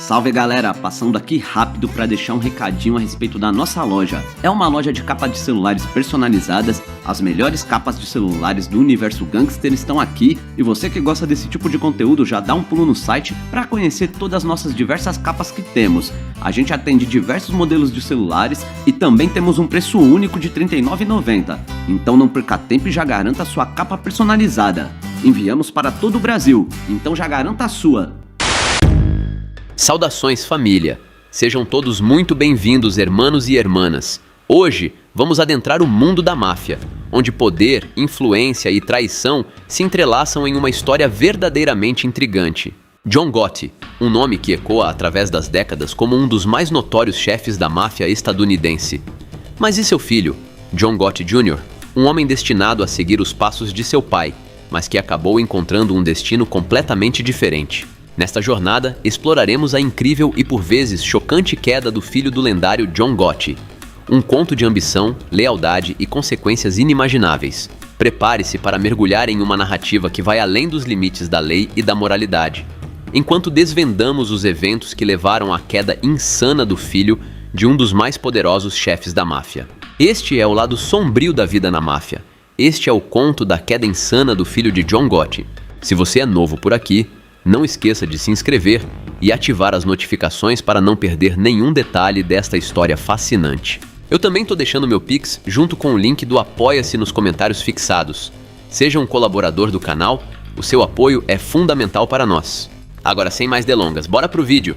Salve galera, passando aqui rápido para deixar um recadinho a respeito da nossa loja. É uma loja de capa de celulares personalizadas, as melhores capas de celulares do universo gangster estão aqui e você que gosta desse tipo de conteúdo já dá um pulo no site para conhecer todas as nossas diversas capas que temos. A gente atende diversos modelos de celulares e também temos um preço único de R$ 39,90. Então não perca tempo e já garanta a sua capa personalizada. Enviamos para todo o Brasil, então já garanta a sua. Saudações família, sejam todos muito bem-vindos hermanos e hermanas. Hoje vamos adentrar o mundo da máfia, onde poder, influência e traição se entrelaçam em uma história verdadeiramente intrigante. John Gotti, um nome que ecoa através das décadas como um dos mais notórios chefes da máfia estadunidense. Mas e seu filho, John Gotti Jr., um homem destinado a seguir os passos de seu pai, mas que acabou encontrando um destino completamente diferente. Nesta jornada, exploraremos a incrível e por vezes chocante queda do filho do lendário John Gotti. Um conto de ambição, lealdade e consequências inimagináveis. Prepare-se para mergulhar em uma narrativa que vai além dos limites da lei e da moralidade, enquanto desvendamos os eventos que levaram à queda insana do filho de um dos mais poderosos chefes da máfia. Este é o lado sombrio da vida na máfia. Este é o conto da queda insana do filho de John Gotti. Se você é novo por aqui, não esqueça de se inscrever e ativar as notificações para não perder nenhum detalhe desta história fascinante. Eu também estou deixando meu Pix junto com o link do Apoia-se nos comentários fixados. Seja um colaborador do canal, o seu apoio é fundamental para nós. Agora, sem mais delongas, bora pro vídeo!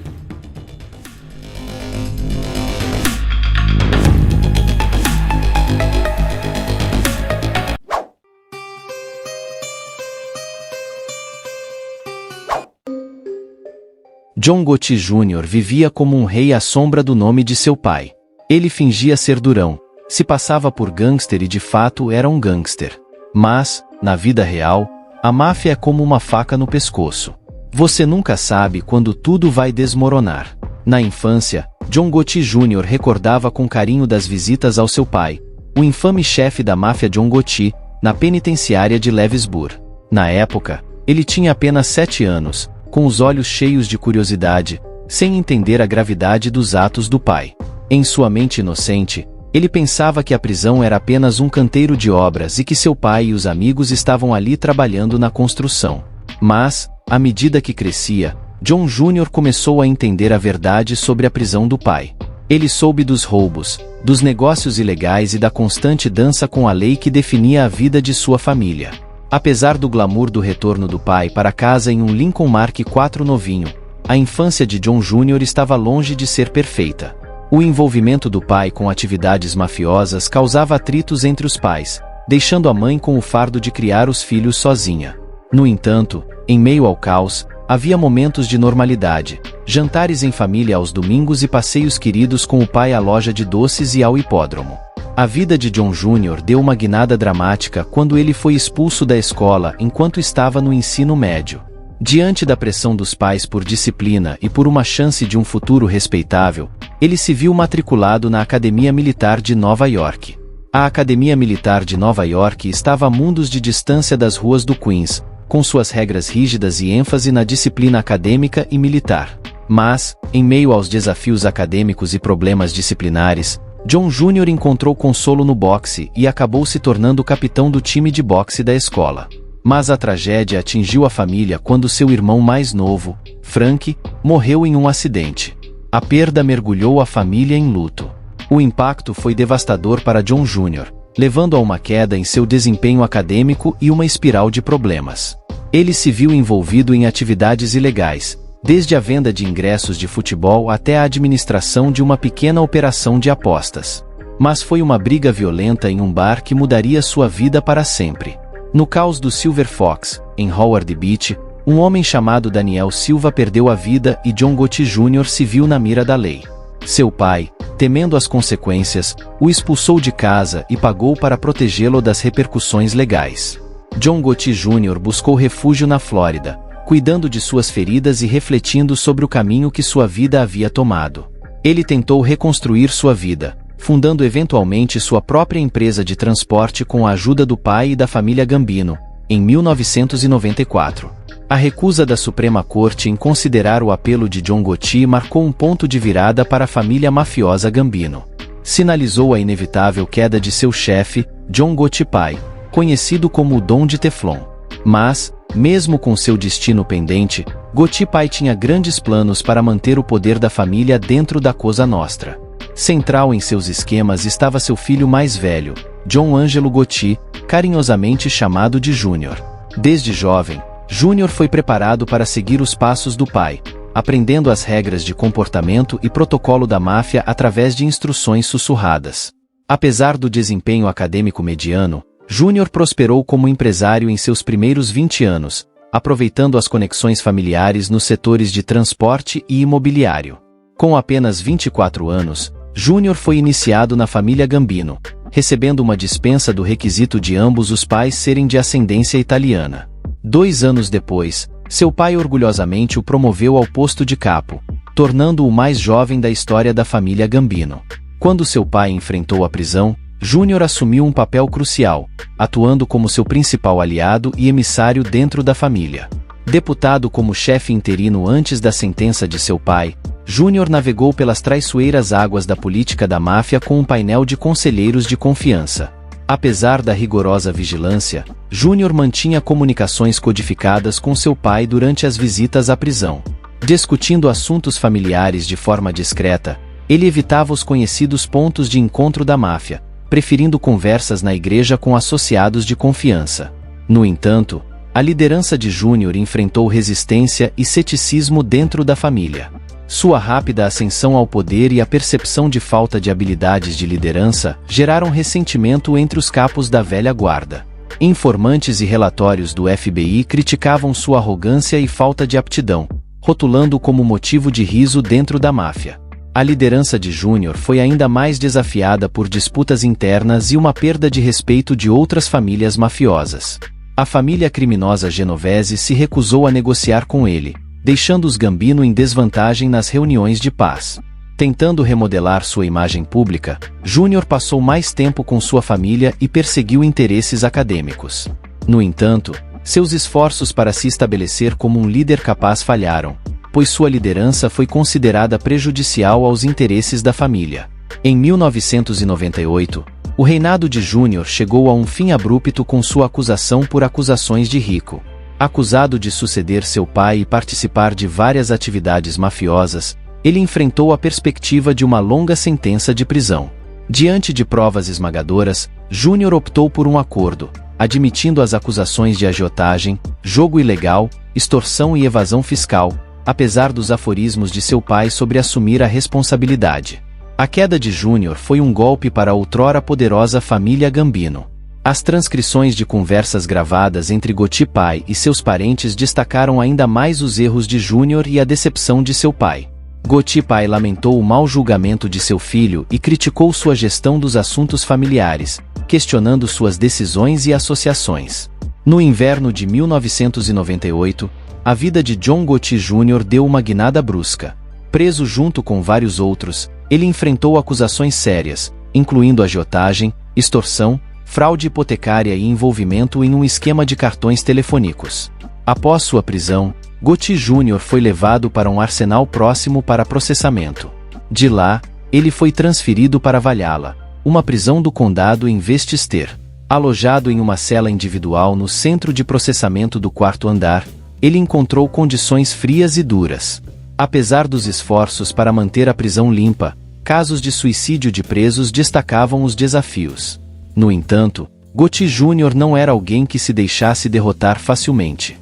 John Gotti Jr. vivia como um rei à sombra do nome de seu pai. Ele fingia ser durão, se passava por gangster e de fato era um gangster. Mas, na vida real, a máfia é como uma faca no pescoço. Você nunca sabe quando tudo vai desmoronar. Na infância, John Gotti Jr. recordava com carinho das visitas ao seu pai, o infame chefe da máfia John Gotti, na penitenciária de Lewisburg. Na época, ele tinha apenas 7 anos, com os olhos cheios de curiosidade, sem entender a gravidade dos atos do pai. Em sua mente inocente, ele pensava que a prisão era apenas um canteiro de obras e que seu pai e os amigos estavam ali trabalhando na construção. Mas, à medida que crescia, John Jr. começou a entender a verdade sobre a prisão do pai. Ele soube dos roubos, dos negócios ilegais e da constante dança com a lei que definia a vida de sua família. Apesar do glamour do retorno do pai para casa em um Lincoln Mark IV novinho, a infância de John Jr. estava longe de ser perfeita. O envolvimento do pai com atividades mafiosas causava atritos entre os pais, deixando a mãe com o fardo de criar os filhos sozinha. No entanto, em meio ao caos, havia momentos de normalidade, jantares em família aos domingos e passeios queridos com o pai à loja de doces e ao hipódromo. A vida de John Jr. deu uma guinada dramática quando ele foi expulso da escola enquanto estava no ensino médio. Diante da pressão dos pais por disciplina e por uma chance de um futuro respeitável, ele se viu matriculado na Academia Militar de Nova York. A Academia Militar de Nova York estava a mundos de distância das ruas do Queens, com suas regras rígidas e ênfase na disciplina acadêmica e militar. Mas, em meio aos desafios acadêmicos e problemas disciplinares, John Jr. encontrou consolo no boxe e acabou se tornando o capitão do time de boxe da escola. Mas a tragédia atingiu a família quando seu irmão mais novo, Frank, morreu em um acidente. A perda mergulhou a família em luto. O impacto foi devastador para John Jr., levando a uma queda em seu desempenho acadêmico e uma espiral de problemas. Ele se viu envolvido em atividades ilegais, desde a venda de ingressos de futebol até a administração de uma pequena operação de apostas. Mas foi uma briga violenta em um bar que mudaria sua vida para sempre. No caos do Silver Fox, em Howard Beach, um homem chamado Daniel Silva perdeu a vida e John Gotti Jr. se viu na mira da lei. Seu pai, temendo as consequências, o expulsou de casa e pagou para protegê-lo das repercussões legais. John Gotti Jr. buscou refúgio na Flórida, cuidando de suas feridas e refletindo sobre o caminho que sua vida havia tomado. Ele tentou reconstruir sua vida, fundando eventualmente sua própria empresa de transporte com a ajuda do pai e da família Gambino, em 1994. A recusa da Suprema Corte em considerar o apelo de John Gotti marcou um ponto de virada para a família mafiosa Gambino. Sinalizou a inevitável queda de seu chefe, John Gotti pai, conhecido como o Dom de Teflon. Mas, mesmo com seu destino pendente, Gotti pai tinha grandes planos para manter o poder da família dentro da Cosa Nostra. Central em seus esquemas estava seu filho mais velho, John Angelo Gotti, carinhosamente chamado de Júnior. Desde jovem, Júnior foi preparado para seguir os passos do pai, aprendendo as regras de comportamento e protocolo da máfia através de instruções sussurradas. Apesar do desempenho acadêmico mediano, Júnior prosperou como empresário em seus primeiros 20 anos, aproveitando as conexões familiares nos setores de transporte e imobiliário. Com apenas 24 anos, Júnior foi iniciado na família Gambino, recebendo uma dispensa do requisito de ambos os pais serem de ascendência italiana. 2 anos depois, seu pai orgulhosamente o promoveu ao posto de capo, tornando-o o mais jovem da história da família Gambino. Quando seu pai enfrentou a prisão, Júnior assumiu um papel crucial, atuando como seu principal aliado e emissário dentro da família. Deputado como chefe interino antes da sentença de seu pai, Júnior navegou pelas traiçoeiras águas da política da máfia com um painel de conselheiros de confiança. Apesar da rigorosa vigilância, Júnior mantinha comunicações codificadas com seu pai durante as visitas à prisão. Discutindo assuntos familiares de forma discreta, ele evitava os conhecidos pontos de encontro da máfia, preferindo conversas na igreja com associados de confiança. No entanto, a liderança de Júnior enfrentou resistência e ceticismo dentro da família. Sua rápida ascensão ao poder e a percepção de falta de habilidades de liderança geraram ressentimento entre os capos da velha guarda. Informantes e relatórios do FBI criticavam sua arrogância e falta de aptidão, rotulando-o como motivo de riso dentro da máfia. A liderança de Júnior foi ainda mais desafiada por disputas internas e uma perda de respeito de outras famílias mafiosas. A família criminosa genovese se recusou a negociar com ele, deixando os Gambino em desvantagem nas reuniões de paz. Tentando remodelar sua imagem pública, Júnior passou mais tempo com sua família e perseguiu interesses acadêmicos. No entanto, seus esforços para se estabelecer como um líder capaz falharam, pois sua liderança foi considerada prejudicial aos interesses da família. Em 1998, o reinado de Júnior chegou a um fim abrupto com sua acusação por acusações de rico. Acusado de suceder seu pai e participar de várias atividades mafiosas, ele enfrentou a perspectiva de uma longa sentença de prisão. Diante de provas esmagadoras, Júnior optou por um acordo, admitindo as acusações de agiotagem, jogo ilegal, extorsão e evasão fiscal, apesar dos aforismos de seu pai sobre assumir a responsabilidade. A queda de Júnior foi um golpe para a outrora poderosa família Gambino. As transcrições de conversas gravadas entre Gotti pai e seus parentes destacaram ainda mais os erros de Júnior e a decepção de seu pai. Gotti pai lamentou o mau julgamento de seu filho e criticou sua gestão dos assuntos familiares, questionando suas decisões e associações. No inverno de 1998, a vida de John Gotti Jr. deu uma guinada brusca. Preso junto com vários outros, ele enfrentou acusações sérias, incluindo agiotagem, extorsão, fraude hipotecária e envolvimento em um esquema de cartões telefônicos. Após sua prisão, Gotti Jr. foi levado para um arsenal próximo para processamento. De lá, ele foi transferido para Valhalla, uma prisão do condado em Westchester. Alojado em uma cela individual no centro de processamento do 4º andar, ele encontrou condições frias e duras. Apesar dos esforços para manter a prisão limpa, casos de suicídio de presos destacavam os desafios. No entanto, Gotti Jr. não era alguém que se deixasse derrotar facilmente.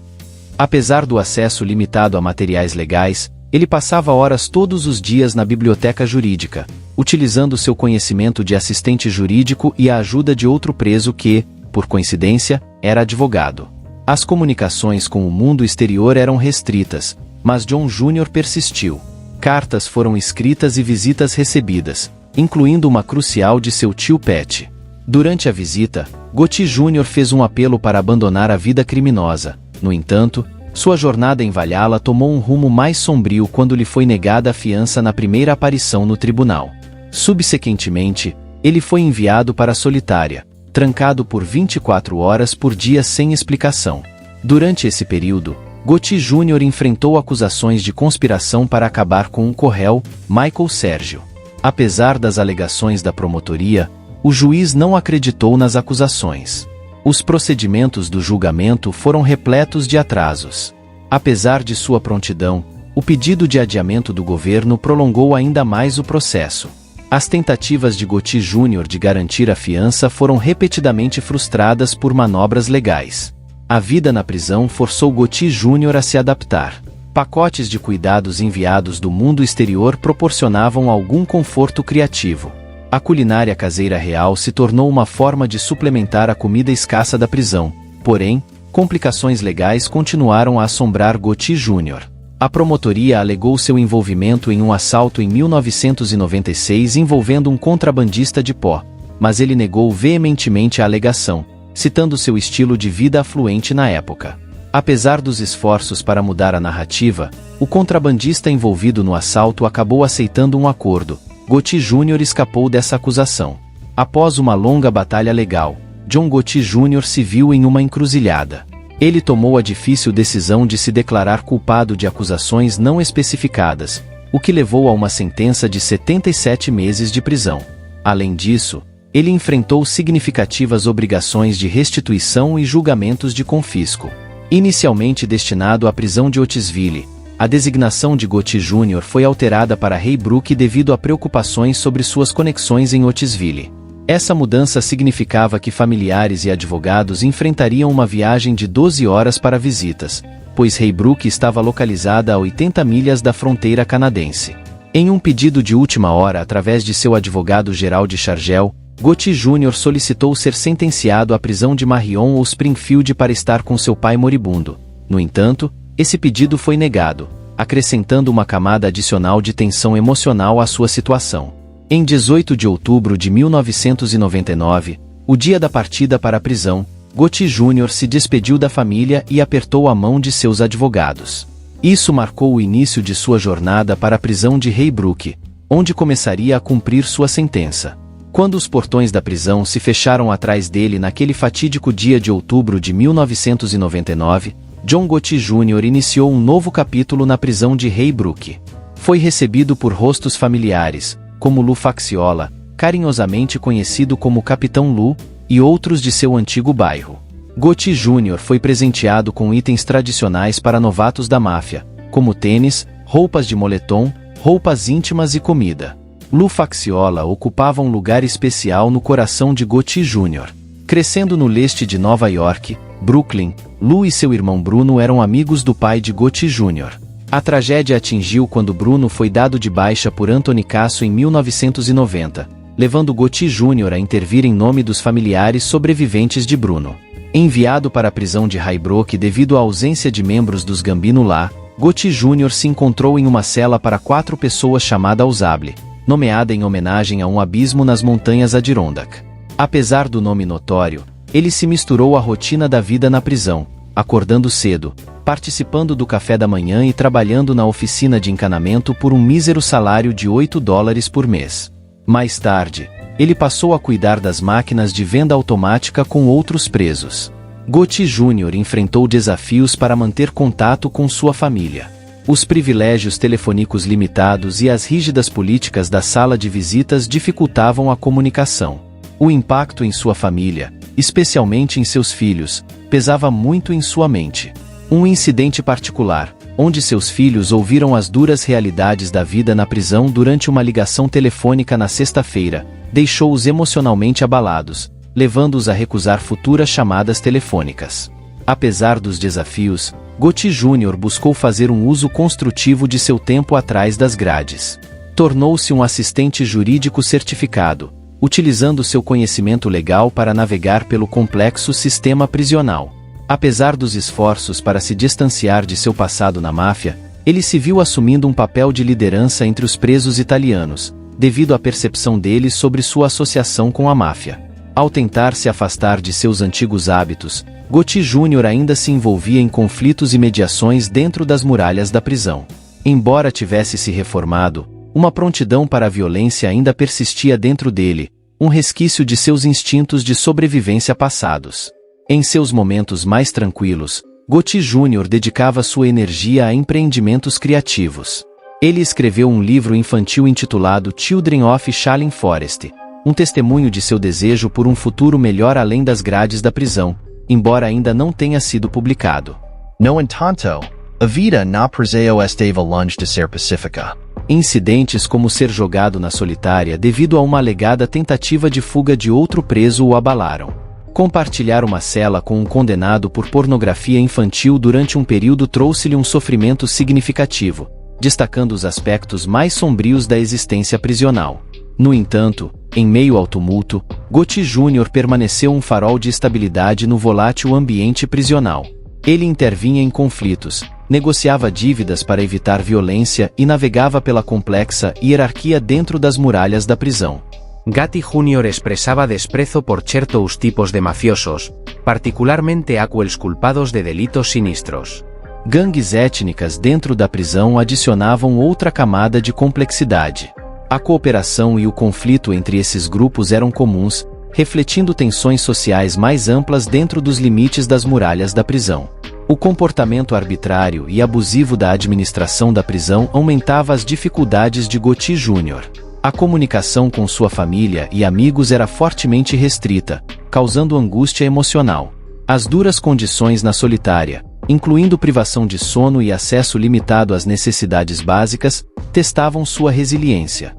Apesar do acesso limitado a materiais legais, ele passava horas todos os dias na biblioteca jurídica, utilizando seu conhecimento de assistente jurídico e a ajuda de outro preso que, por coincidência, era advogado. As comunicações com o mundo exterior eram restritas, mas John Jr. persistiu. Cartas foram escritas e visitas recebidas, incluindo uma crucial de seu tio Pat. Durante a visita, Gotti Jr. fez um apelo para abandonar a vida criminosa. No entanto, sua jornada em Valhalla tomou um rumo mais sombrio quando lhe foi negada a fiança na primeira aparição no tribunal. Subsequentemente, ele foi enviado para a solitária, trancado por 24 horas por dia sem explicação. Durante esse período, Gotti Jr. enfrentou acusações de conspiração para acabar com um co-réu, Michael Sérgio. Apesar das alegações da promotoria, o juiz não acreditou nas acusações. Os procedimentos do julgamento foram repletos de atrasos. Apesar de sua prontidão, o pedido de adiamento do governo prolongou ainda mais o processo. As tentativas de Gotti Jr. de garantir a fiança foram repetidamente frustradas por manobras legais. A vida na prisão forçou Gotti Jr. a se adaptar. Pacotes de cuidados enviados do mundo exterior proporcionavam algum conforto criativo. A culinária caseira real se tornou uma forma de suplementar a comida escassa da prisão. Porém, complicações legais continuaram a assombrar Gotti Jr. A promotoria alegou seu envolvimento em um assalto em 1996 envolvendo um contrabandista de pó, mas ele negou veementemente a alegação, citando seu estilo de vida afluente na época. Apesar dos esforços para mudar a narrativa, o contrabandista envolvido no assalto acabou aceitando um acordo. Gotti Jr. escapou dessa acusação. Após uma longa batalha legal, John Gotti Jr. se viu em uma encruzilhada. Ele tomou a difícil decisão de se declarar culpado de acusações não especificadas, o que levou a uma sentença de 77 meses de prisão. Além disso, ele enfrentou significativas obrigações de restituição e julgamentos de confisco. Inicialmente destinado à prisão de Otisville, a designação de Gotti Jr. foi alterada para Haybrook devido a preocupações sobre suas conexões em Otisville. Essa mudança significava que familiares e advogados enfrentariam uma viagem de 12 horas para visitas, pois Haybrook estava localizada a 80 milhas da fronteira canadense. Em um pedido de última hora através de seu advogado-geral de Chargel, Gotti Jr. solicitou ser sentenciado à prisão de Marion ou Springfield para estar com seu pai moribundo. No entanto, esse pedido foi negado, acrescentando uma camada adicional de tensão emocional à sua situação. Em 18 de outubro de 1999, o dia da partida para a prisão, Gotti Jr. se despediu da família e apertou a mão de seus advogados. Isso marcou o início de sua jornada para a prisão de Haybrook, onde começaria a cumprir sua sentença. Quando os portões da prisão se fecharam atrás dele naquele fatídico dia de outubro de 1999, John Gotti Jr. iniciou um novo capítulo na prisão de Haybrook. Foi recebido por rostos familiares, como Lou Facciola, carinhosamente conhecido como Capitão Lou, e outros de seu antigo bairro. Gotti Jr. foi presenteado com itens tradicionais para novatos da máfia, como tênis, roupas de moletom, roupas íntimas e comida. Lou Facciola ocupava um lugar especial no coração de Gotti Jr. Crescendo no leste de Nova York, Brooklyn, Lou e seu irmão Bruno eram amigos do pai de Gotti Jr. A tragédia atingiu quando Bruno foi dado de baixa por Anthony Casso em 1990, levando Gotti Jr. a intervir em nome dos familiares sobreviventes de Bruno. Enviado para a prisão de Haybrook devido à ausência de membros dos Gambino lá, Gotti Jr. se encontrou em uma cela para 4 pessoas chamada Ausable, nomeada em homenagem a um abismo nas montanhas Adirondack. Apesar do nome notório, ele se misturou à rotina da vida na prisão, acordando cedo, participando do café da manhã e trabalhando na oficina de encanamento por um mísero salário de $8 por mês. Mais tarde, ele passou a cuidar das máquinas de venda automática com outros presos. Gotti Jr. enfrentou desafios para manter contato com sua família. Os privilégios telefônicos limitados e as rígidas políticas da sala de visitas dificultavam a comunicação. O impacto em sua família, especialmente em seus filhos, pesava muito em sua mente. Um incidente particular, onde seus filhos ouviram as duras realidades da vida na prisão durante uma ligação telefônica na sexta-feira, deixou-os emocionalmente abalados, levando-os a recusar futuras chamadas telefônicas. Apesar dos desafios, Gotti Jr. buscou fazer um uso construtivo de seu tempo atrás das grades. Tornou-se um assistente jurídico certificado, utilizando seu conhecimento legal para navegar pelo complexo sistema prisional. Apesar dos esforços para se distanciar de seu passado na máfia, ele se viu assumindo um papel de liderança entre os presos italianos, devido à percepção deles sobre sua associação com a máfia. Ao tentar se afastar de seus antigos hábitos, Gotti Jr. ainda se envolvia em conflitos e mediações dentro das muralhas da prisão. Embora tivesse se reformado, uma prontidão para a violência ainda persistia dentro dele, um resquício de seus instintos de sobrevivência passados. Em seus momentos mais tranquilos, Gotti Jr. dedicava sua energia a empreendimentos criativos. Ele escreveu um livro infantil intitulado Children of Shaolin Forest, um testemunho de seu desejo por um futuro melhor além das grades da prisão, embora ainda não tenha sido publicado. No entanto, a vida não preseu esteve longe de ser pacífica. Incidentes como ser jogado na solitária devido a uma alegada tentativa de fuga de outro preso o abalaram. Compartilhar uma cela com um condenado por pornografia infantil durante um período trouxe-lhe um sofrimento significativo, destacando os aspectos mais sombrios da existência prisional. No entanto, em meio ao tumulto, Gotti Jr. permaneceu um farol de estabilidade no volátil ambiente prisional. Ele intervinha em conflitos, negociava dívidas para evitar violência e navegava pela complexa hierarquia dentro das muralhas da prisão. Gotti Jr. expresaba desprezo por certos tipos de mafiosos, particularmente aqueles culpados de delitos sinistros. Gangues étnicas dentro da prisão adicionavam outra camada de complexidade. A cooperação e o conflito entre esses grupos eram comuns, refletindo tensões sociais mais amplas dentro dos limites das muralhas da prisão. O comportamento arbitrário e abusivo da administração da prisão aumentava as dificuldades de Gotti Jr. A comunicação com sua família e amigos era fortemente restrita, causando angústia emocional. As duras condições na solitária, incluindo privação de sono e acesso limitado às necessidades básicas, testavam sua resiliência.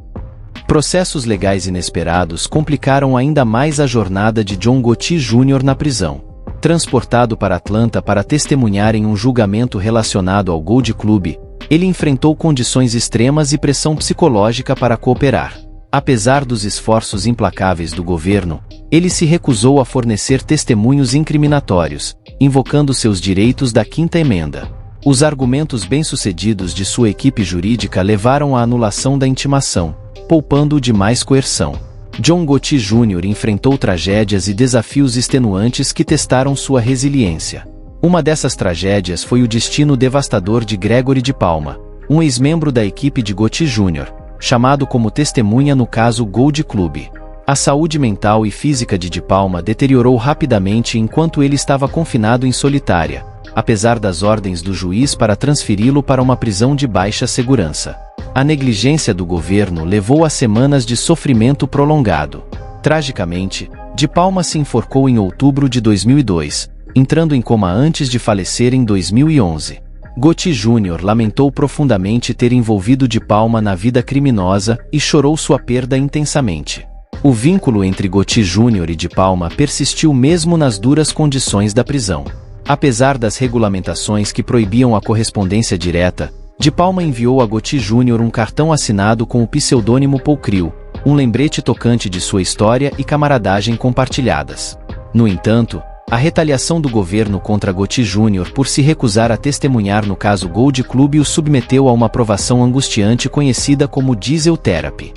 Processos legais inesperados complicaram ainda mais a jornada de John Gotti Jr. na prisão. Transportado para Atlanta para testemunhar em um julgamento relacionado ao Gold Club, ele enfrentou condições extremas e pressão psicológica para cooperar. Apesar dos esforços implacáveis do governo, ele se recusou a fornecer testemunhos incriminatórios, invocando seus direitos da Quinta Emenda. Os argumentos bem-sucedidos de sua equipe jurídica levaram à anulação da intimação, poupando-o de mais coerção. John Gotti Jr. enfrentou tragédias e desafios extenuantes que testaram sua resiliência. Uma dessas tragédias foi o destino devastador de Gregory de Palma, um ex-membro da equipe de Gotti Jr., chamado como testemunha no caso Gold Club. A saúde mental e física de Palma deteriorou rapidamente enquanto ele estava confinado em solitária, apesar das ordens do juiz para transferi-lo para uma prisão de baixa segurança. A negligência do governo levou a semanas de sofrimento prolongado. Tragicamente, de Palma se enforcou em outubro de 2002, entrando em coma antes de falecer em 2011. Gotti Jr. lamentou profundamente ter envolvido de Palma na vida criminosa e chorou sua perda intensamente. O vínculo entre Gotti Jr. e de Palma persistiu mesmo nas duras condições da prisão. Apesar das regulamentações que proibiam a correspondência direta, de Palma enviou a Gotti Jr. um cartão assinado com o pseudônimo Paul Creel, um lembrete tocante de sua história e camaradagem compartilhadas. No entanto, a retaliação do governo contra Gotti Jr. por se recusar a testemunhar no caso Gold Club o submeteu a uma provação angustiante conhecida como Diesel Therapy.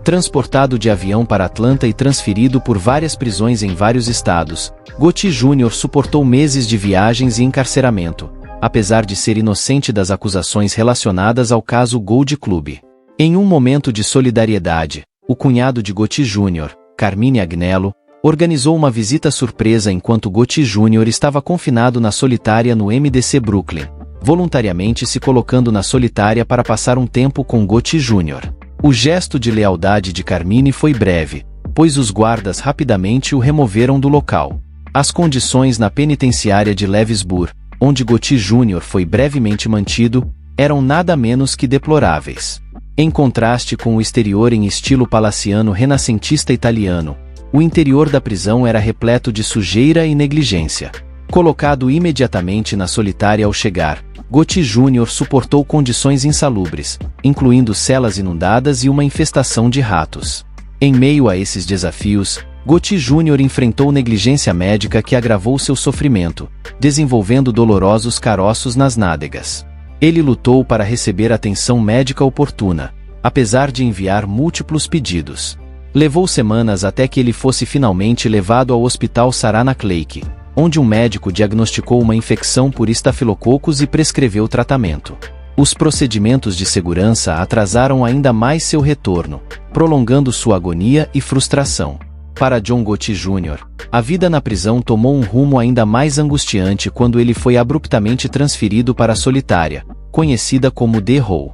Transportado de avião para Atlanta e transferido por várias prisões em vários estados, Gotti Jr. suportou meses de viagens e encarceramento, apesar de ser inocente das acusações relacionadas ao caso Gold Club. Em um momento de solidariedade, o cunhado de Gotti Jr., Carmine Agnello, organizou uma visita surpresa enquanto Gotti Jr. estava confinado na solitária no MDC Brooklyn, voluntariamente se colocando na solitária para passar um tempo com Gotti Jr. O gesto de lealdade de Carmine foi breve, pois os guardas rapidamente o removeram do local. As condições na penitenciária de Lewisburg, onde Gotti Jr. foi brevemente mantido, eram nada menos que deploráveis. Em contraste com o exterior em estilo palaciano renascentista italiano, o interior da prisão era repleto de sujeira e negligência. Colocado imediatamente na solitária ao chegar, Gotti Jr. suportou condições insalubres, incluindo celas inundadas e uma infestação de ratos. Em meio a esses desafios, Gotti Jr. enfrentou negligência médica que agravou seu sofrimento, desenvolvendo dolorosos caroços nas nádegas. Ele lutou para receber atenção médica oportuna, apesar de enviar múltiplos pedidos. Levou semanas até que ele fosse finalmente levado ao Hospital Saranac Lake, onde um médico diagnosticou uma infecção por estafilococos e prescreveu tratamento. Os procedimentos de segurança atrasaram ainda mais seu retorno, prolongando sua agonia e frustração. Para John Gotti Jr., a vida na prisão tomou um rumo ainda mais angustiante quando ele foi abruptamente transferido para a solitária, conhecida como The Hole.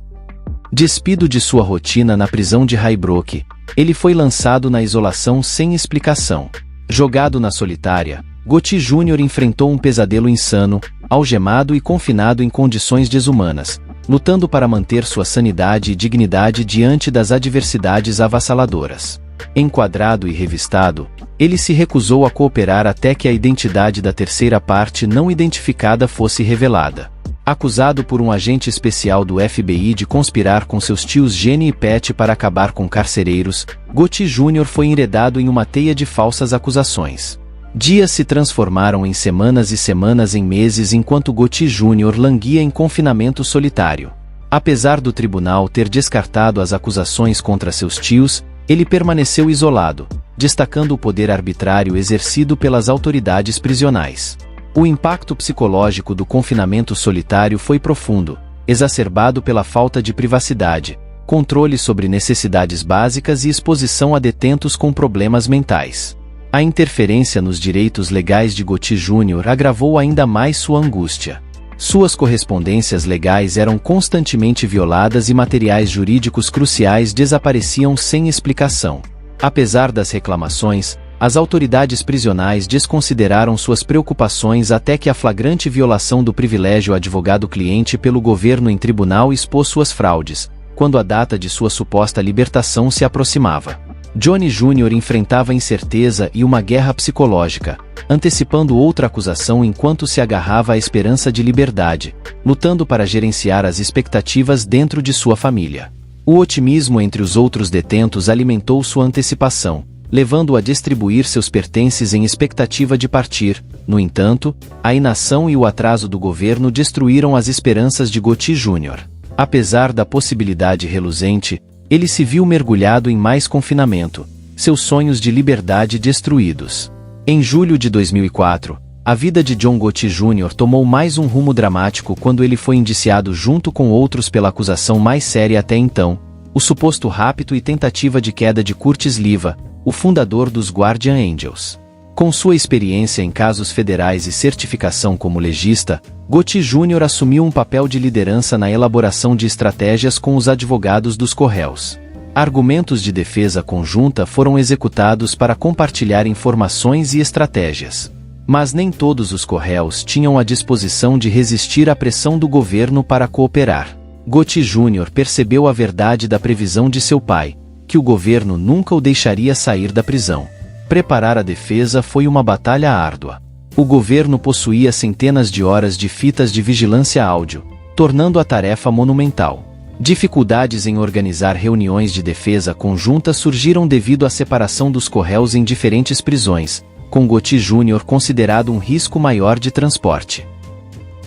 Despido de sua rotina na prisão de Highbrook, ele foi lançado na isolação sem explicação. Jogado na solitária, Gotti Jr. enfrentou um pesadelo insano, algemado e confinado em condições desumanas, lutando para manter sua sanidade e dignidade diante das adversidades avassaladoras. Enquadrado e revistado, ele se recusou a cooperar até que a identidade da terceira parte não identificada fosse revelada. Acusado por um agente especial do FBI de conspirar com seus tios Jenny e Pat para acabar com carcereiros, Gotti Jr. foi enredado em uma teia de falsas acusações. Dias se transformaram em semanas e semanas em meses enquanto Gotti Jr. languia em confinamento solitário. Apesar do tribunal ter descartado as acusações contra seus tios, ele permaneceu isolado, destacando o poder arbitrário exercido pelas autoridades prisionais. O impacto psicológico do confinamento solitário foi profundo, exacerbado pela falta de privacidade, controle sobre necessidades básicas e exposição a detentos com problemas mentais. A interferência nos direitos legais de Gotti Jr. agravou ainda mais sua angústia. Suas correspondências legais eram constantemente violadas e materiais jurídicos cruciais desapareciam sem explicação. Apesar das reclamações, as autoridades prisionais desconsideraram suas preocupações até que a flagrante violação do privilégio advogado-cliente pelo governo em tribunal expôs suas fraudes, quando a data de sua suposta libertação se aproximava. Johnny Jr. enfrentava incerteza e uma guerra psicológica, antecipando outra acusação enquanto se agarrava à esperança de liberdade, lutando para gerenciar as expectativas dentro de sua família. O otimismo entre os outros detentos alimentou sua antecipação, levando-o a distribuir seus pertences em expectativa de partir. No entanto, a inação e o atraso do governo destruíram as esperanças de Gotti Jr. Apesar da possibilidade reluzente, ele se viu mergulhado em mais confinamento, seus sonhos de liberdade destruídos. Em julho de 2004, a vida de John Gotti Jr. tomou mais um rumo dramático quando ele foi indiciado junto com outros pela acusação mais séria até então, o suposto rapto e tentativa de queda de Curtis Liva, o fundador dos Guardian Angels. Com sua experiência em casos federais e certificação como legista, Gotti Jr. assumiu um papel de liderança na elaboração de estratégias com os advogados dos co-réus. Argumentos de defesa conjunta foram executados para compartilhar informações e estratégias. Mas nem todos os co-réus tinham a disposição de resistir à pressão do governo para cooperar. Gotti Jr. percebeu a verdade da previsão de seu pai, que o governo nunca o deixaria sair da prisão. Preparar a defesa foi uma batalha árdua. O governo possuía centenas de horas de fitas de vigilância áudio, tornando a tarefa monumental. Dificuldades em organizar reuniões de defesa conjunta surgiram devido à separação dos co-réus em diferentes prisões, com Gotti Jr. considerado um risco maior de transporte.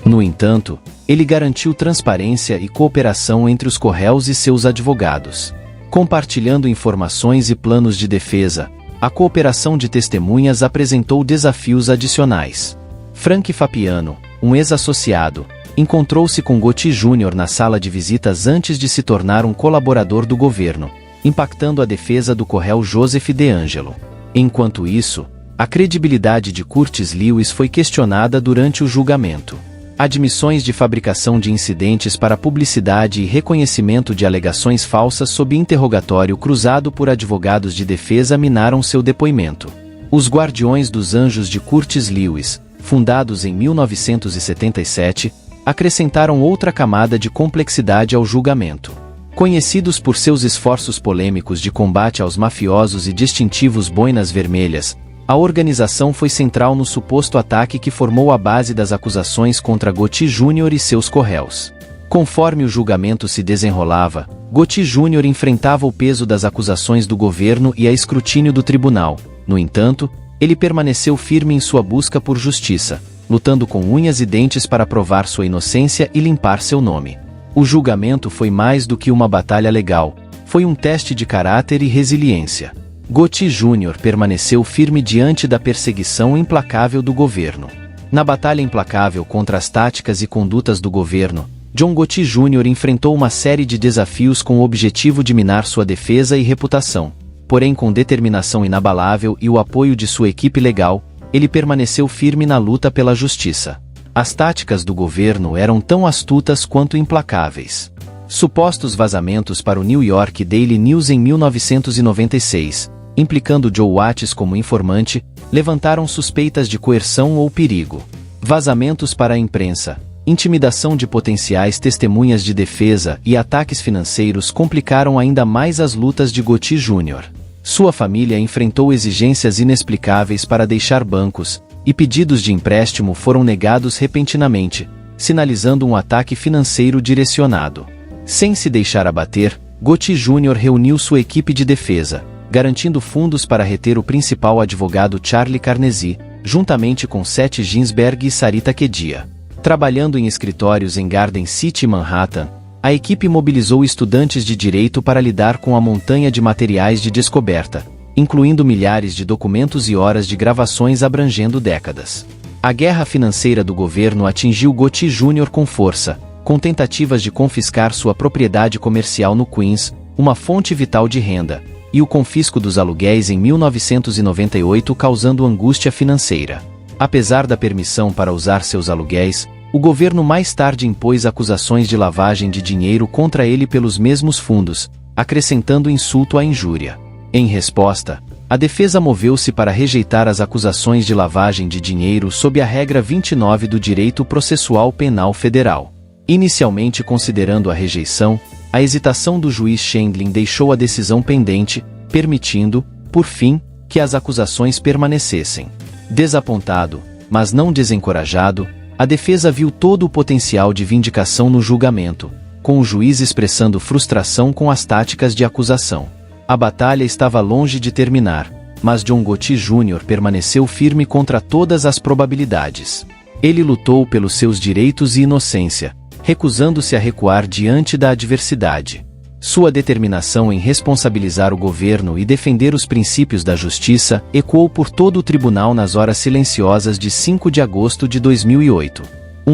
No entanto, ele garantiu transparência e cooperação entre os co-réus e seus advogados. Compartilhando informações e planos de defesa, a cooperação de testemunhas apresentou desafios adicionais. Frank Fapiano, um ex-associado, encontrou-se com Gotti Jr. na sala de visitas antes de se tornar um colaborador do governo, impactando a defesa do co-réu Joseph DeAngelo. Enquanto isso, a credibilidade de Curtis Lewis foi questionada durante o julgamento. Admissões de fabricação de incidentes para publicidade e reconhecimento de alegações falsas sob interrogatório cruzado por advogados de defesa minaram seu depoimento. Os Guardiões dos Anjos de Curtis Lewis, fundados em 1977, acrescentaram outra camada de complexidade ao julgamento. Conhecidos por seus esforços polêmicos de combate aos mafiosos e distintivos boinas vermelhas, a organização foi central no suposto ataque que formou a base das acusações contra Gotti Jr. e seus co-réus. Conforme o julgamento se desenrolava, Gotti Jr. enfrentava o peso das acusações do governo e a escrutínio do tribunal. No entanto, ele permaneceu firme em sua busca por justiça, lutando com unhas e dentes para provar sua inocência e limpar seu nome. O julgamento foi mais do que uma batalha legal, foi um teste de caráter e resiliência. Gotti Jr. permaneceu firme diante da perseguição implacável do governo. Na batalha implacável contra as táticas e condutas do governo, John Gotti Jr. enfrentou uma série de desafios com o objetivo de minar sua defesa e reputação. Porém, com determinação inabalável e o apoio de sua equipe legal, ele permaneceu firme na luta pela justiça. As táticas do governo eram tão astutas quanto implacáveis. Supostos vazamentos para o New York Daily News em 1996, implicando Joe Watts como informante, levantaram suspeitas de coerção ou perigo. Vazamentos para a imprensa, intimidação de potenciais testemunhas de defesa e ataques financeiros complicaram ainda mais as lutas de Gotti Jr. Sua família enfrentou exigências inexplicáveis para deixar bancos, e pedidos de empréstimo foram negados repentinamente, sinalizando um ataque financeiro direcionado. Sem se deixar abater, Gotti Jr. reuniu sua equipe de defesa, garantindo fundos para reter o principal advogado Charlie Carnegie, juntamente com Seth Ginsberg e Sarita Kedia. Trabalhando em escritórios em Garden City, Manhattan, a equipe mobilizou estudantes de direito para lidar com a montanha de materiais de descoberta, incluindo milhares de documentos e horas de gravações abrangendo décadas. A guerra financeira do governo atingiu Gotti Jr. com força, com tentativas de confiscar sua propriedade comercial no Queens, uma fonte vital de renda, e o confisco dos aluguéis em 1998 causando angústia financeira. Apesar da permissão para usar seus aluguéis, o governo mais tarde impôs acusações de lavagem de dinheiro contra ele pelos mesmos fundos, acrescentando insulto à injúria. Em resposta, a defesa moveu-se para rejeitar as acusações de lavagem de dinheiro sob a regra 29 do Direito Processual Penal Federal. Inicialmente considerando a rejeição, a hesitação do juiz Shandling deixou a decisão pendente, permitindo, por fim, que as acusações permanecessem. Desapontado, mas não desencorajado, a defesa viu todo o potencial de vindicação no julgamento, com o juiz expressando frustração com as táticas de acusação. A batalha estava longe de terminar, mas John Gotti Jr. permaneceu firme contra todas as probabilidades. Ele lutou pelos seus direitos e inocência, recusando-se a recuar diante da adversidade. Sua determinação em responsabilizar o governo e defender os princípios da justiça ecoou por todo o tribunal nas horas silenciosas de 5 de agosto de 2008.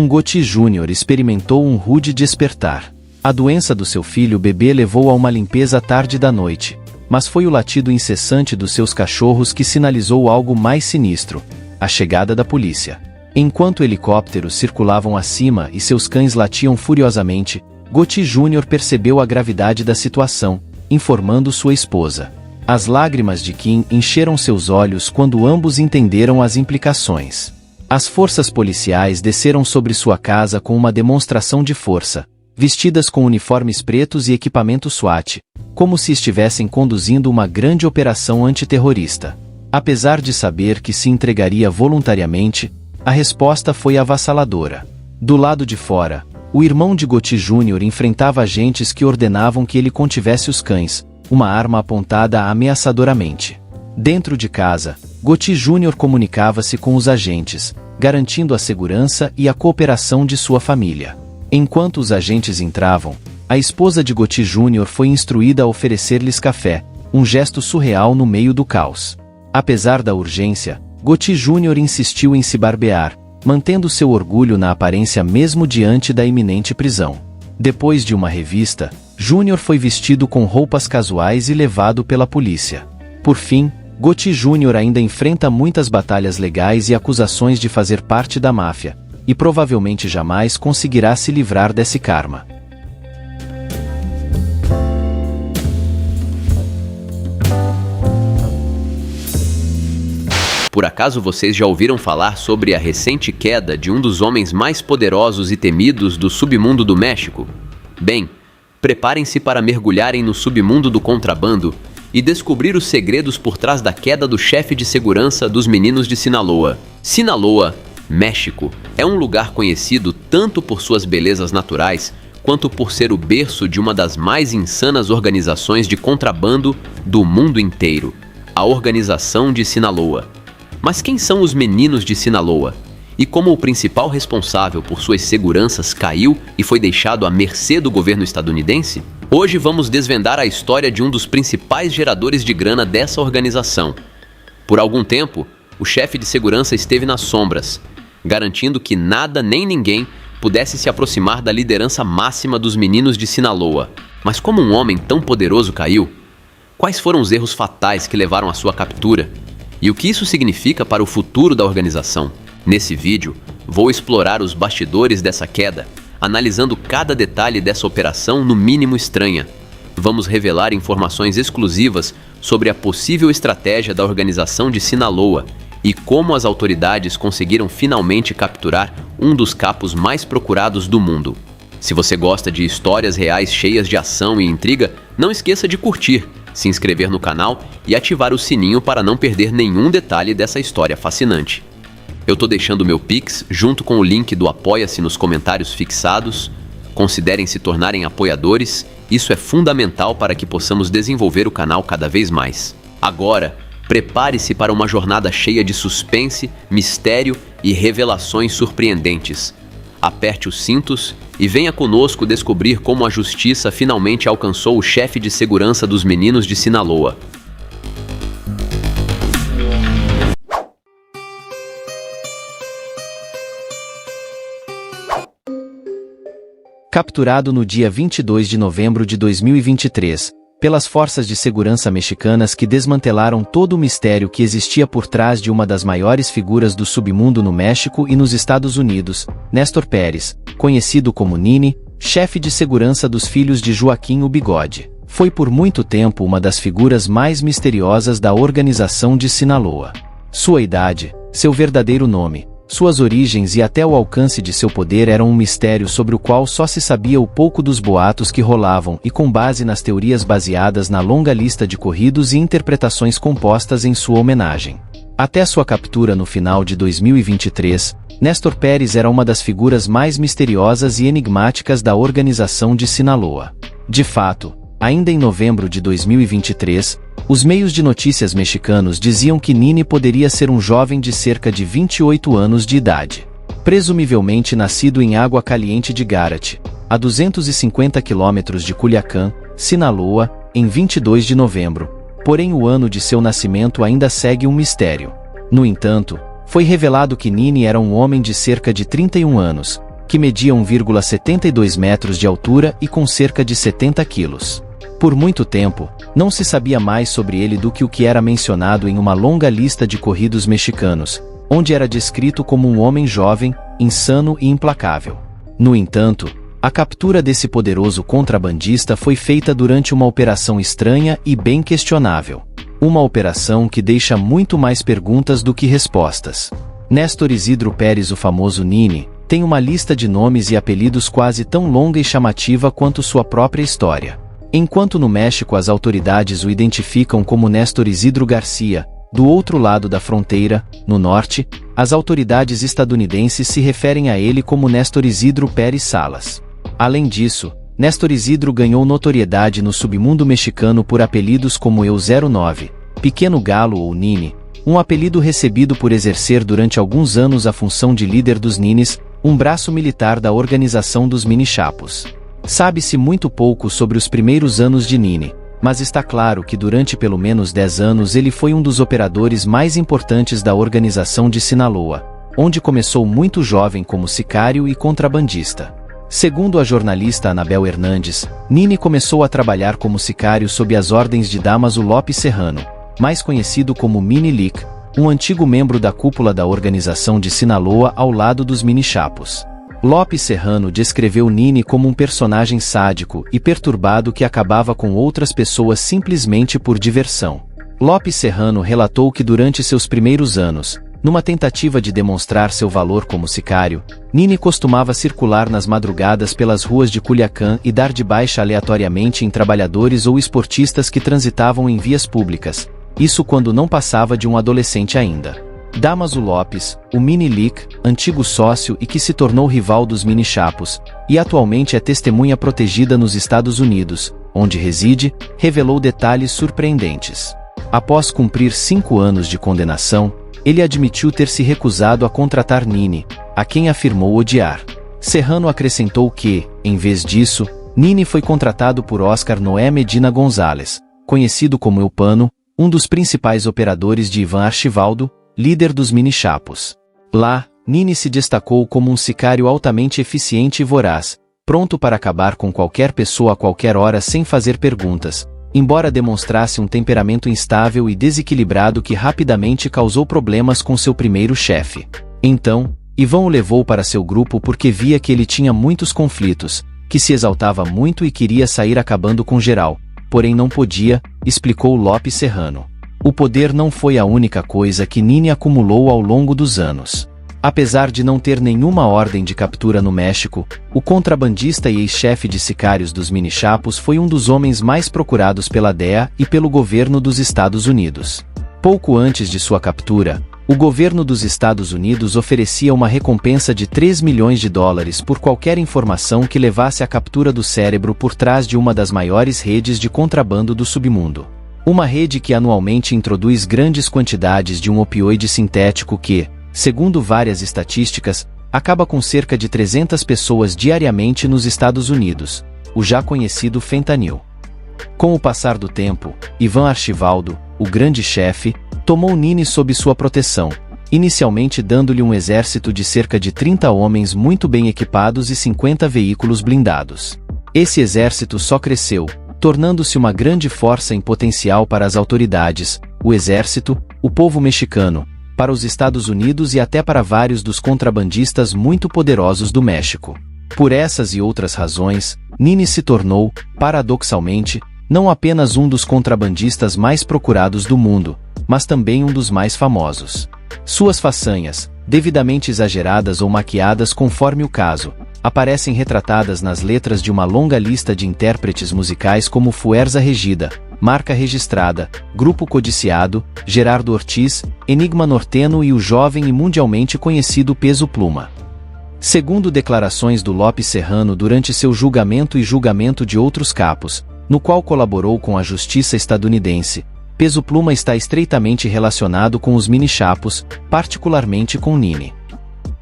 Gotti Jr. experimentou um rude despertar. A doença do seu filho bebê levou a uma limpeza tarde da noite, mas foi o latido incessante dos seus cachorros que sinalizou algo mais sinistro: a chegada da polícia. Enquanto helicópteros circulavam acima e seus cães latiam furiosamente, Gotti Jr. percebeu a gravidade da situação, informando sua esposa. As lágrimas de Kim encheram seus olhos quando ambos entenderam as implicações. As forças policiais desceram sobre sua casa com uma demonstração de força, vestidas com uniformes pretos e equipamento SWAT, como se estivessem conduzindo uma grande operação antiterrorista. Apesar de saber que se entregaria voluntariamente, a resposta foi avassaladora. Do lado de fora, o irmão de Gotti Jr. enfrentava agentes que ordenavam que ele contivesse os cães, uma arma apontada ameaçadoramente. Dentro de casa, Gotti Jr. comunicava-se com os agentes, garantindo a segurança e a cooperação de sua família. Enquanto os agentes entravam, a esposa de Gotti Jr. foi instruída a oferecer-lhes café, um gesto surreal no meio do caos. Apesar da urgência, Gotti Jr. insistiu em se barbear, mantendo seu orgulho na aparência mesmo diante da iminente prisão. Depois de uma revista, Jr. foi vestido com roupas casuais e levado pela polícia. Por fim, Gotti Jr. ainda enfrenta muitas batalhas legais e acusações de fazer parte da máfia, e provavelmente jamais conseguirá se livrar desse karma. Por acaso vocês já ouviram falar sobre a recente queda de um dos homens mais poderosos e temidos do submundo do México? Bem, preparem-se para mergulharem no submundo do contrabando e descobrir os segredos por trás da queda do chefe de segurança dos meninos de Sinaloa. Sinaloa, México, é um lugar conhecido tanto por suas belezas naturais quanto por ser o berço de uma das mais insanas organizações de contrabando do mundo inteiro, a Organização de Sinaloa. Mas quem são os meninos de Sinaloa? E como o principal responsável por suas seguranças caiu e foi deixado à mercê do governo estadunidense? Hoje vamos desvendar a história de um dos principais geradores de grana dessa organização. Por algum tempo, o chefe de segurança esteve nas sombras, garantindo que nada nem ninguém pudesse se aproximar da liderança máxima dos meninos de Sinaloa. Mas como um homem tão poderoso caiu? Quais foram os erros fatais que levaram à sua captura? E o que isso significa para o futuro da organização? Nesse vídeo, vou explorar os bastidores dessa queda, analisando cada detalhe dessa operação no mínimo estranha. Vamos revelar informações exclusivas sobre a possível estratégia da organização de Sinaloa e como as autoridades conseguiram finalmente capturar um dos capos mais procurados do mundo. Se você gosta de histórias reais cheias de ação e intriga, não esqueça de curtir, se inscrever no canal e ativar o sininho para não perder nenhum detalhe dessa história fascinante. Eu tô deixando meu Pix junto com o link do Apoia-se nos comentários fixados. Considerem se tornarem apoiadores, isso é fundamental para que possamos desenvolver o canal cada vez mais. Agora, prepare-se para uma jornada cheia de suspense, mistério e revelações surpreendentes. Aperte os cintos e venha conosco descobrir como a justiça finalmente alcançou o chefe de segurança dos meninos de Sinaloa. Capturado no dia 22 de novembro de 2023, pelas forças de segurança mexicanas que desmantelaram todo o mistério que existia por trás de uma das maiores figuras do submundo no México e nos Estados Unidos, Néstor Pérez, conhecido como Nini, chefe de segurança dos filhos de Joaquim o Bigode, foi por muito tempo uma das figuras mais misteriosas da organização de Sinaloa. Sua idade, seu verdadeiro nome, suas origens e até o alcance de seu poder eram um mistério sobre o qual só se sabia o pouco dos boatos que rolavam e com base nas teorias baseadas na longa lista de corridos e interpretações compostas em sua homenagem. Até sua captura no final de 2023, Néstor Pérez era uma das figuras mais misteriosas e enigmáticas da organização de Sinaloa. De fato, ainda em novembro de 2023, os meios de notícias mexicanos diziam que Nini poderia ser um jovem de cerca de 28 anos de idade. Presumivelmente nascido em Água Caliente de Garate, a 250 quilômetros de Culiacán, Sinaloa, em 22 de novembro. Porém o ano de seu nascimento ainda segue um mistério. No entanto, foi revelado que Nini era um homem de cerca de 31 anos, que media 1,72 metros de altura e com cerca de 70 quilos. Por muito tempo, não se sabia mais sobre ele do que o que era mencionado em uma longa lista de corridos mexicanos, onde era descrito como um homem jovem, insano e implacável. No entanto, a captura desse poderoso contrabandista foi feita durante uma operação estranha e bem questionável. Uma operação que deixa muito mais perguntas do que respostas. Néstor Isidro Pérez, o famoso Nini, tem uma lista de nomes e apelidos quase tão longa e chamativa quanto sua própria história. Enquanto no México as autoridades o identificam como Néstor Isidro Garcia, do outro lado da fronteira, no norte, as autoridades estadunidenses se referem a ele como Néstor Isidro Pérez Salas. Além disso, Néstor Isidro ganhou notoriedade no submundo mexicano por apelidos como Eu-09, Pequeno Galo ou Nini, um apelido recebido por exercer durante alguns anos a função de líder dos Ninis, um braço militar da organização dos Mini-Chapos. Sabe-se muito pouco sobre os primeiros anos de Nini, mas está claro que durante pelo menos 10 anos ele foi um dos operadores mais importantes da organização de Sinaloa, onde começou muito jovem como sicário e contrabandista. Segundo a jornalista Anabel Hernandes, Nini começou a trabalhar como sicário sob as ordens de Dámaso Lopes Serrano, mais conhecido como Mini Lick, um antigo membro da cúpula da organização de Sinaloa ao lado dos Mini-Chapos. Lopes Serrano descreveu Nini como um personagem sádico e perturbado que acabava com outras pessoas simplesmente por diversão. Lopes Serrano relatou que durante seus primeiros anos, numa tentativa de demonstrar seu valor como sicário, Nini costumava circular nas madrugadas pelas ruas de Culiacán e dar de baixa aleatoriamente em trabalhadores ou esportistas que transitavam em vias públicas, isso quando não passava de um adolescente ainda. Dámaso Lopes, o Mini Lick, antigo sócio e que se tornou rival dos Mini-Chapos, e atualmente é testemunha protegida nos Estados Unidos, onde reside, revelou detalhes surpreendentes. Após cumprir 5 anos de condenação, ele admitiu ter se recusado a contratar Nini, a quem afirmou odiar. Serrano acrescentou que, em vez disso, Nini foi contratado por Oscar Noé Medina Gonzalez, conhecido como El Pano, um dos principais operadores de Ivan Archivaldo, líder dos Mini-Chapos. Lá, Nini se destacou como um sicário altamente eficiente e voraz, pronto para acabar com qualquer pessoa a qualquer hora sem fazer perguntas, embora demonstrasse um temperamento instável e desequilibrado que rapidamente causou problemas com seu primeiro chefe. Então, Ivan o levou para seu grupo porque via que ele tinha muitos conflitos, que se exaltava muito e queria sair acabando com geral, porém não podia, explicou Lopes Serrano. O poder não foi a única coisa que Nini acumulou ao longo dos anos. Apesar de não ter nenhuma ordem de captura no México, o contrabandista e ex-chefe de sicários dos mini-chapos foi um dos homens mais procurados pela DEA e pelo governo dos Estados Unidos. Pouco antes de sua captura, o governo dos Estados Unidos oferecia uma recompensa de $3 milhões por qualquer informação que levasse à captura do cérebro por trás de uma das maiores redes de contrabando do submundo. Uma rede que anualmente introduz grandes quantidades de um opioide sintético que, segundo várias estatísticas, acaba com cerca de 300 pessoas diariamente nos Estados Unidos, o já conhecido fentanil. Com o passar do tempo, Ivan Archivaldo, o grande chefe, tomou Nini sob sua proteção, inicialmente dando-lhe um exército de cerca de 30 homens muito bem equipados e 50 veículos blindados. Esse exército só cresceu, tornando-se uma grande força em potencial para as autoridades, o exército, o povo mexicano, para os Estados Unidos e até para vários dos contrabandistas muito poderosos do México. Por essas e outras razões, Nini se tornou, paradoxalmente, não apenas um dos contrabandistas mais procurados do mundo, mas também um dos mais famosos. Suas façanhas, devidamente exageradas ou maquiadas conforme o caso, aparecem retratadas nas letras de uma longa lista de intérpretes musicais como Fuerza Regida, Marca Registrada, Grupo Codiciado, Gerardo Ortiz, Enigma Norteno e o jovem e mundialmente conhecido Peso Pluma. Segundo declarações do Lopes Serrano durante seu julgamento e julgamento de outros capos, no qual colaborou com a justiça estadunidense, Peso Pluma está estreitamente relacionado com os mini-chapos, particularmente com Nini.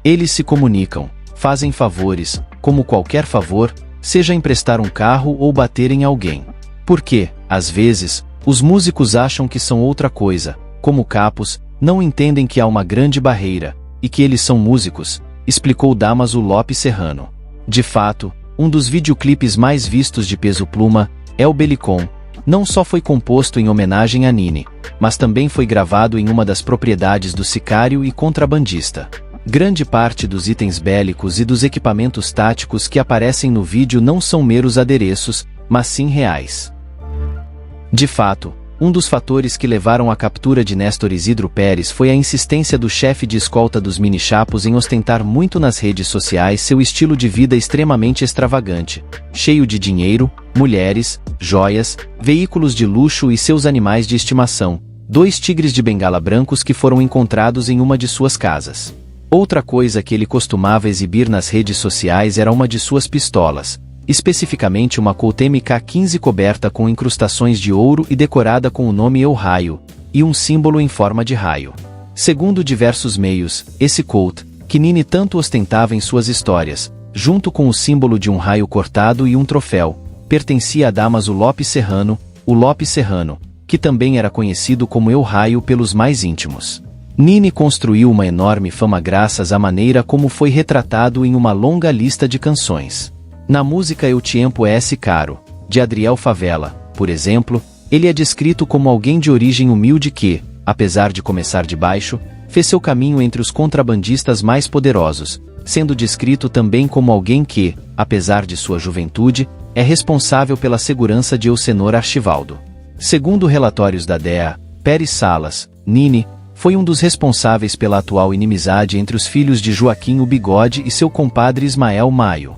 Eles se comunicam, fazem favores, como qualquer favor, seja emprestar um carro ou bater em alguém. Porque, às vezes, os músicos acham que são outra coisa, como capos, não entendem que há uma grande barreira, e que eles são músicos, explicou Damaso Lopes Serrano. De fato, um dos videoclipes mais vistos de Peso Pluma, El Belicón, não só foi composto em homenagem a Nini, mas também foi gravado em uma das propriedades do sicário e contrabandista. Grande parte dos itens bélicos e dos equipamentos táticos que aparecem no vídeo não são meros adereços, mas sim reais. De fato, um dos fatores que levaram à captura de Néstor Isidro Pérez foi a insistência do chefe de escolta dos mini-chapos em ostentar muito nas redes sociais seu estilo de vida extremamente extravagante, cheio de dinheiro, mulheres, joias, veículos de luxo e seus animais de estimação, 2 tigres de bengala brancos que foram encontrados em uma de suas casas. Outra coisa que ele costumava exibir nas redes sociais era uma de suas pistolas, especificamente uma Colt MK-15 coberta com incrustações de ouro e decorada com o nome El Rayo, e um símbolo em forma de raio. Segundo diversos meios, esse Colt, que Nini tanto ostentava em suas histórias, junto com o símbolo de um raio cortado e um troféu, pertencia a Damaso Lopes Serrano, o Lopes Serrano, que também era conhecido como El Rayo pelos mais íntimos. Nini construiu uma enorme fama graças à maneira como foi retratado em uma longa lista de canções. Na música El Tiempo Es Caro, de Adriel Favela, por exemplo, ele é descrito como alguém de origem humilde que, apesar de começar de baixo, fez seu caminho entre os contrabandistas mais poderosos, sendo descrito também como alguém que, apesar de sua juventude, é responsável pela segurança de Elcenor Archivaldo. Segundo relatórios da DEA, Pérez Salas, Nini, foi um dos responsáveis pela atual inimizade entre os filhos de Joaquim o Bigode e seu compadre Ismael Mayo.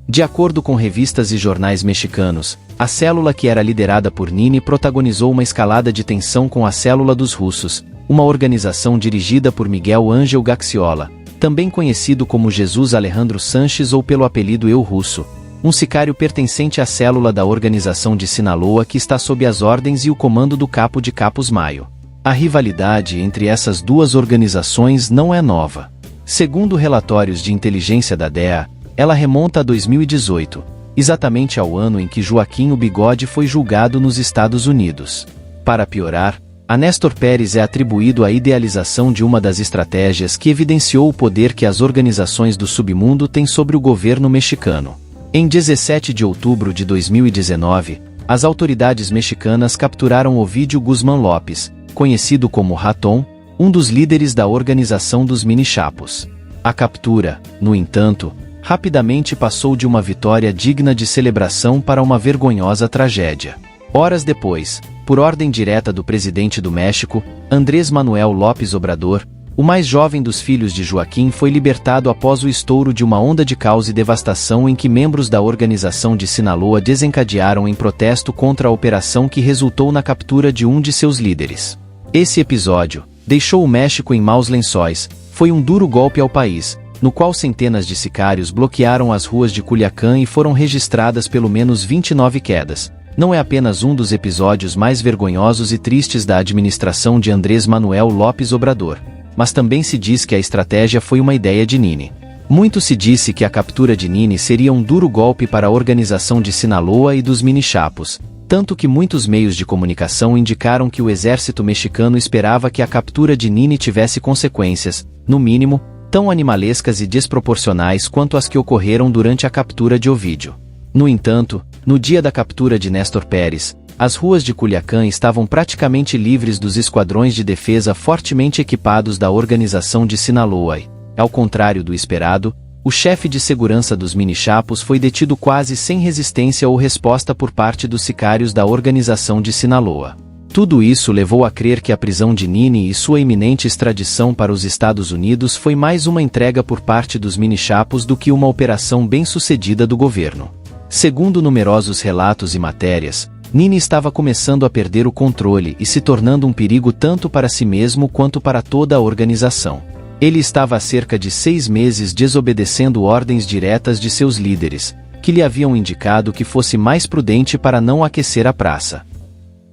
De acordo com revistas e jornais mexicanos, a célula que era liderada por Nini protagonizou uma escalada de tensão com a célula dos russos, uma organização dirigida por Miguel Ángel Gaxiola, também conhecido como Jesus Alejandro Sanches ou pelo apelido Eu Russo, um sicário pertencente à célula da organização de Sinaloa que está sob as ordens e o comando do capo de Capos Mayo. A rivalidade entre essas duas organizações não é nova. Segundo relatórios de inteligência da DEA, ela remonta a 2018, exatamente ao ano em que Joaquim o Bigode foi julgado nos Estados Unidos. Para piorar, A Néstor Pérez é atribuído a idealização de uma das estratégias que evidenciou o poder que as organizações do submundo têm sobre o governo mexicano. Em 17 de outubro de 2019, as autoridades mexicanas capturaram Ovidio Guzmán López, conhecido como Ratón, um dos líderes da organização dos Mini-Chapos. A captura, no entanto, rapidamente passou de uma vitória digna de celebração para uma vergonhosa tragédia. Horas depois, por ordem direta do presidente do México, Andrés Manuel López Obrador, o mais jovem dos filhos de Joaquim foi libertado após o estouro de uma onda de caos e devastação em que membros da organização de Sinaloa desencadearam em protesto contra a operação que resultou na captura de um de seus líderes. Esse episódio deixou o México em maus lençóis, foi um duro golpe ao país, no qual centenas de sicários bloquearam as ruas de Culiacán e foram registradas pelo menos 29 quedas. Não é apenas um dos episódios mais vergonhosos e tristes da administração de Andrés Manuel López Obrador, mas também se diz que a estratégia foi uma ideia de Nini. Muito se disse que a captura de Nini seria um duro golpe para a organização de Sinaloa e dos Mini-Chapos, tanto que muitos meios de comunicação indicaram que o exército mexicano esperava que a captura de Nini tivesse consequências, no mínimo, tão animalescas e desproporcionais quanto as que ocorreram durante a captura de Ovidio. No entanto, no dia da captura de Néstor Pérez, as ruas de Culiacán estavam praticamente livres dos esquadrões de defesa fortemente equipados da organização de Sinaloa e, ao contrário do esperado, o chefe de segurança dos Mini-Chapos foi detido quase sem resistência ou resposta por parte dos sicários da organização de Sinaloa. Tudo isso levou a crer que a prisão de Nini e sua iminente extradição para os Estados Unidos foi mais uma entrega por parte dos Mini-Chapos do que uma operação bem-sucedida do governo. Segundo numerosos relatos e matérias, Nini estava começando a perder o controle e se tornando um perigo tanto para si mesmo quanto para toda a organização. Ele estava há cerca de 6 meses desobedecendo ordens diretas de seus líderes, que lhe haviam indicado que fosse mais prudente para não aquecer a praça.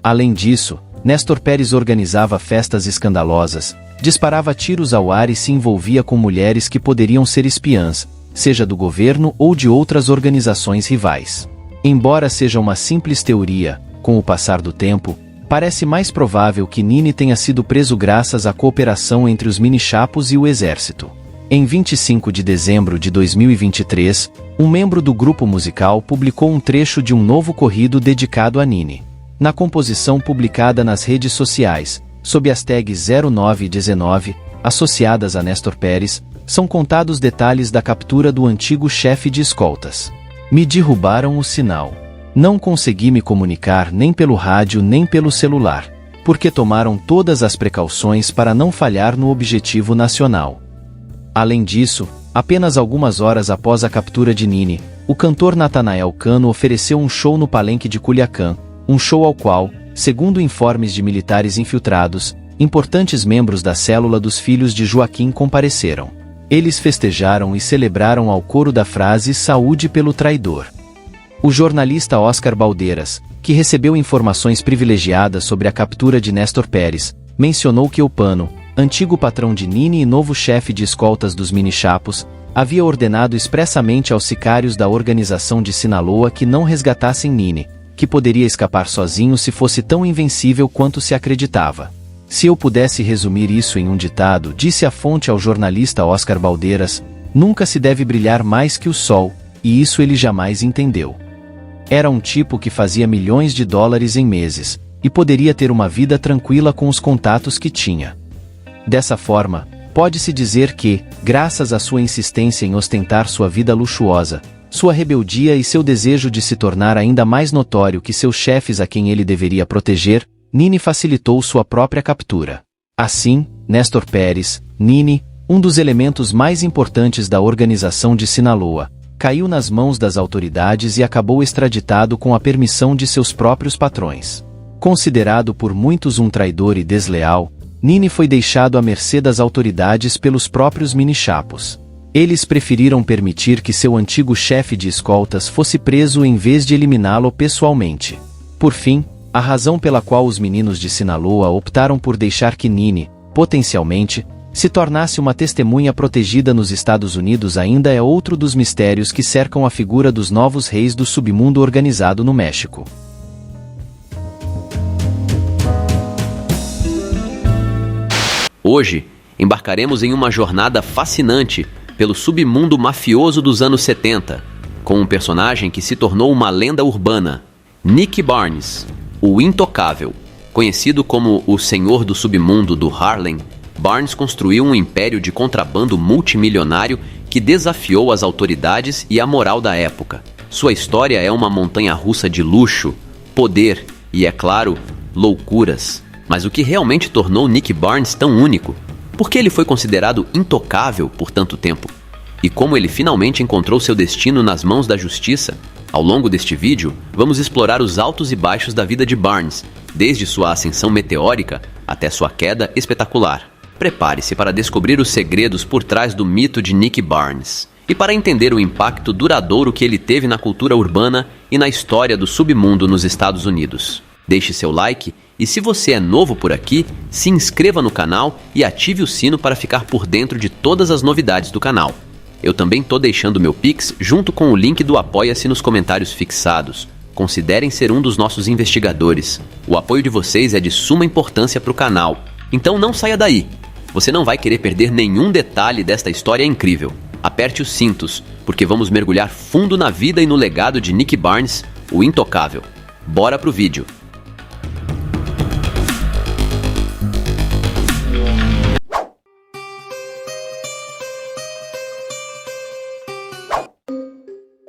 Além disso, Néstor Pérez organizava festas escandalosas, disparava tiros ao ar e se envolvia com mulheres que poderiam ser espiãs, seja do governo ou de outras organizações rivais. Embora seja uma simples teoria, com o passar do tempo, parece mais provável que Nini tenha sido preso graças à cooperação entre os Mini-Chapos e o exército. Em 25 de dezembro de 2023, um membro do grupo musical publicou um trecho de um novo corrido dedicado a Nini. Na composição publicada nas redes sociais, sob as tags 09 e 19, associadas a Néstor Pérez, são contados detalhes da captura do antigo chefe de escoltas. Me derrubaram o sinal. Não consegui me comunicar nem pelo rádio nem pelo celular, porque tomaram todas as precauções para não falhar no objetivo nacional. Além disso, apenas algumas horas após a captura de Nini, o cantor Natanael Cano ofereceu um show no Palenque de Culiacán, um show ao qual, segundo informes de militares infiltrados, importantes membros da célula dos filhos de Joaquim compareceram. Eles festejaram e celebraram ao coro da frase "Saúde pelo traidor". O jornalista Oscar Baldeiras, que recebeu informações privilegiadas sobre a captura de Néstor Pérez, mencionou que o Pano, antigo patrão de Nini e novo chefe de escoltas dos Mini-Chapos, havia ordenado expressamente aos sicários da organização de Sinaloa que não resgatassem Nini, que poderia escapar sozinho se fosse tão invencível quanto se acreditava. Se eu pudesse resumir isso em um ditado, disse a fonte ao jornalista Oscar Baldeiras, nunca se deve brilhar mais que o sol, e isso ele jamais entendeu. Era um tipo que fazia milhões de dólares em meses, e poderia ter uma vida tranquila com os contatos que tinha. Dessa forma, pode-se dizer que, graças à sua insistência em ostentar sua vida luxuosa, sua rebeldia e seu desejo de se tornar ainda mais notório que seus chefes a quem ele deveria proteger, Nini facilitou sua própria captura. Assim, Néstor Pérez, Nini, um dos elementos mais importantes da organização de Sinaloa, caiu nas mãos das autoridades e acabou extraditado com a permissão de seus próprios patrões. Considerado por muitos um traidor e desleal, Nini foi deixado à mercê das autoridades pelos próprios Mini-Chapos. Eles preferiram permitir que seu antigo chefe de escoltas fosse preso em vez de eliminá-lo pessoalmente. Por fim, a razão pela qual os meninos de Sinaloa optaram por deixar que Nini, potencialmente, se tornasse uma testemunha protegida nos Estados Unidos ainda é outro dos mistérios que cercam a figura dos novos reis do submundo organizado no México. Hoje, embarcaremos em uma jornada fascinante pelo submundo mafioso dos anos 70, com um personagem que se tornou uma lenda urbana, Nick Barnes, o Intocável. Conhecido como o Senhor do Submundo do Harlem, Barnes construiu um império de contrabando multimilionário que desafiou as autoridades e a moral da época. Sua história é uma montanha-russa de luxo, poder e, é claro, loucuras. Mas o que realmente tornou Nick Barnes tão único? Por que ele foi considerado intocável por tanto tempo? E como ele finalmente encontrou seu destino nas mãos da justiça? Ao longo deste vídeo, vamos explorar os altos e baixos da vida de Barnes, desde sua ascensão meteórica até sua queda espetacular. Prepare-se para descobrir os segredos por trás do mito de Nick Barnes e para entender o impacto duradouro que ele teve na cultura urbana e na história do submundo nos Estados Unidos. Deixe seu like e, se você é novo por aqui, se inscreva no canal e ative o sino para ficar por dentro de todas as novidades do canal. Eu também tô deixando meu Pix junto com o link do Apoia-se nos comentários fixados. Considerem ser um dos nossos investigadores. O apoio de vocês é de suma importância para o canal, então não saia daí. Você não vai querer perder nenhum detalhe desta história incrível. Aperte os cintos, porque vamos mergulhar fundo na vida e no legado de Nick Barnes, o Intocável. Bora pro vídeo!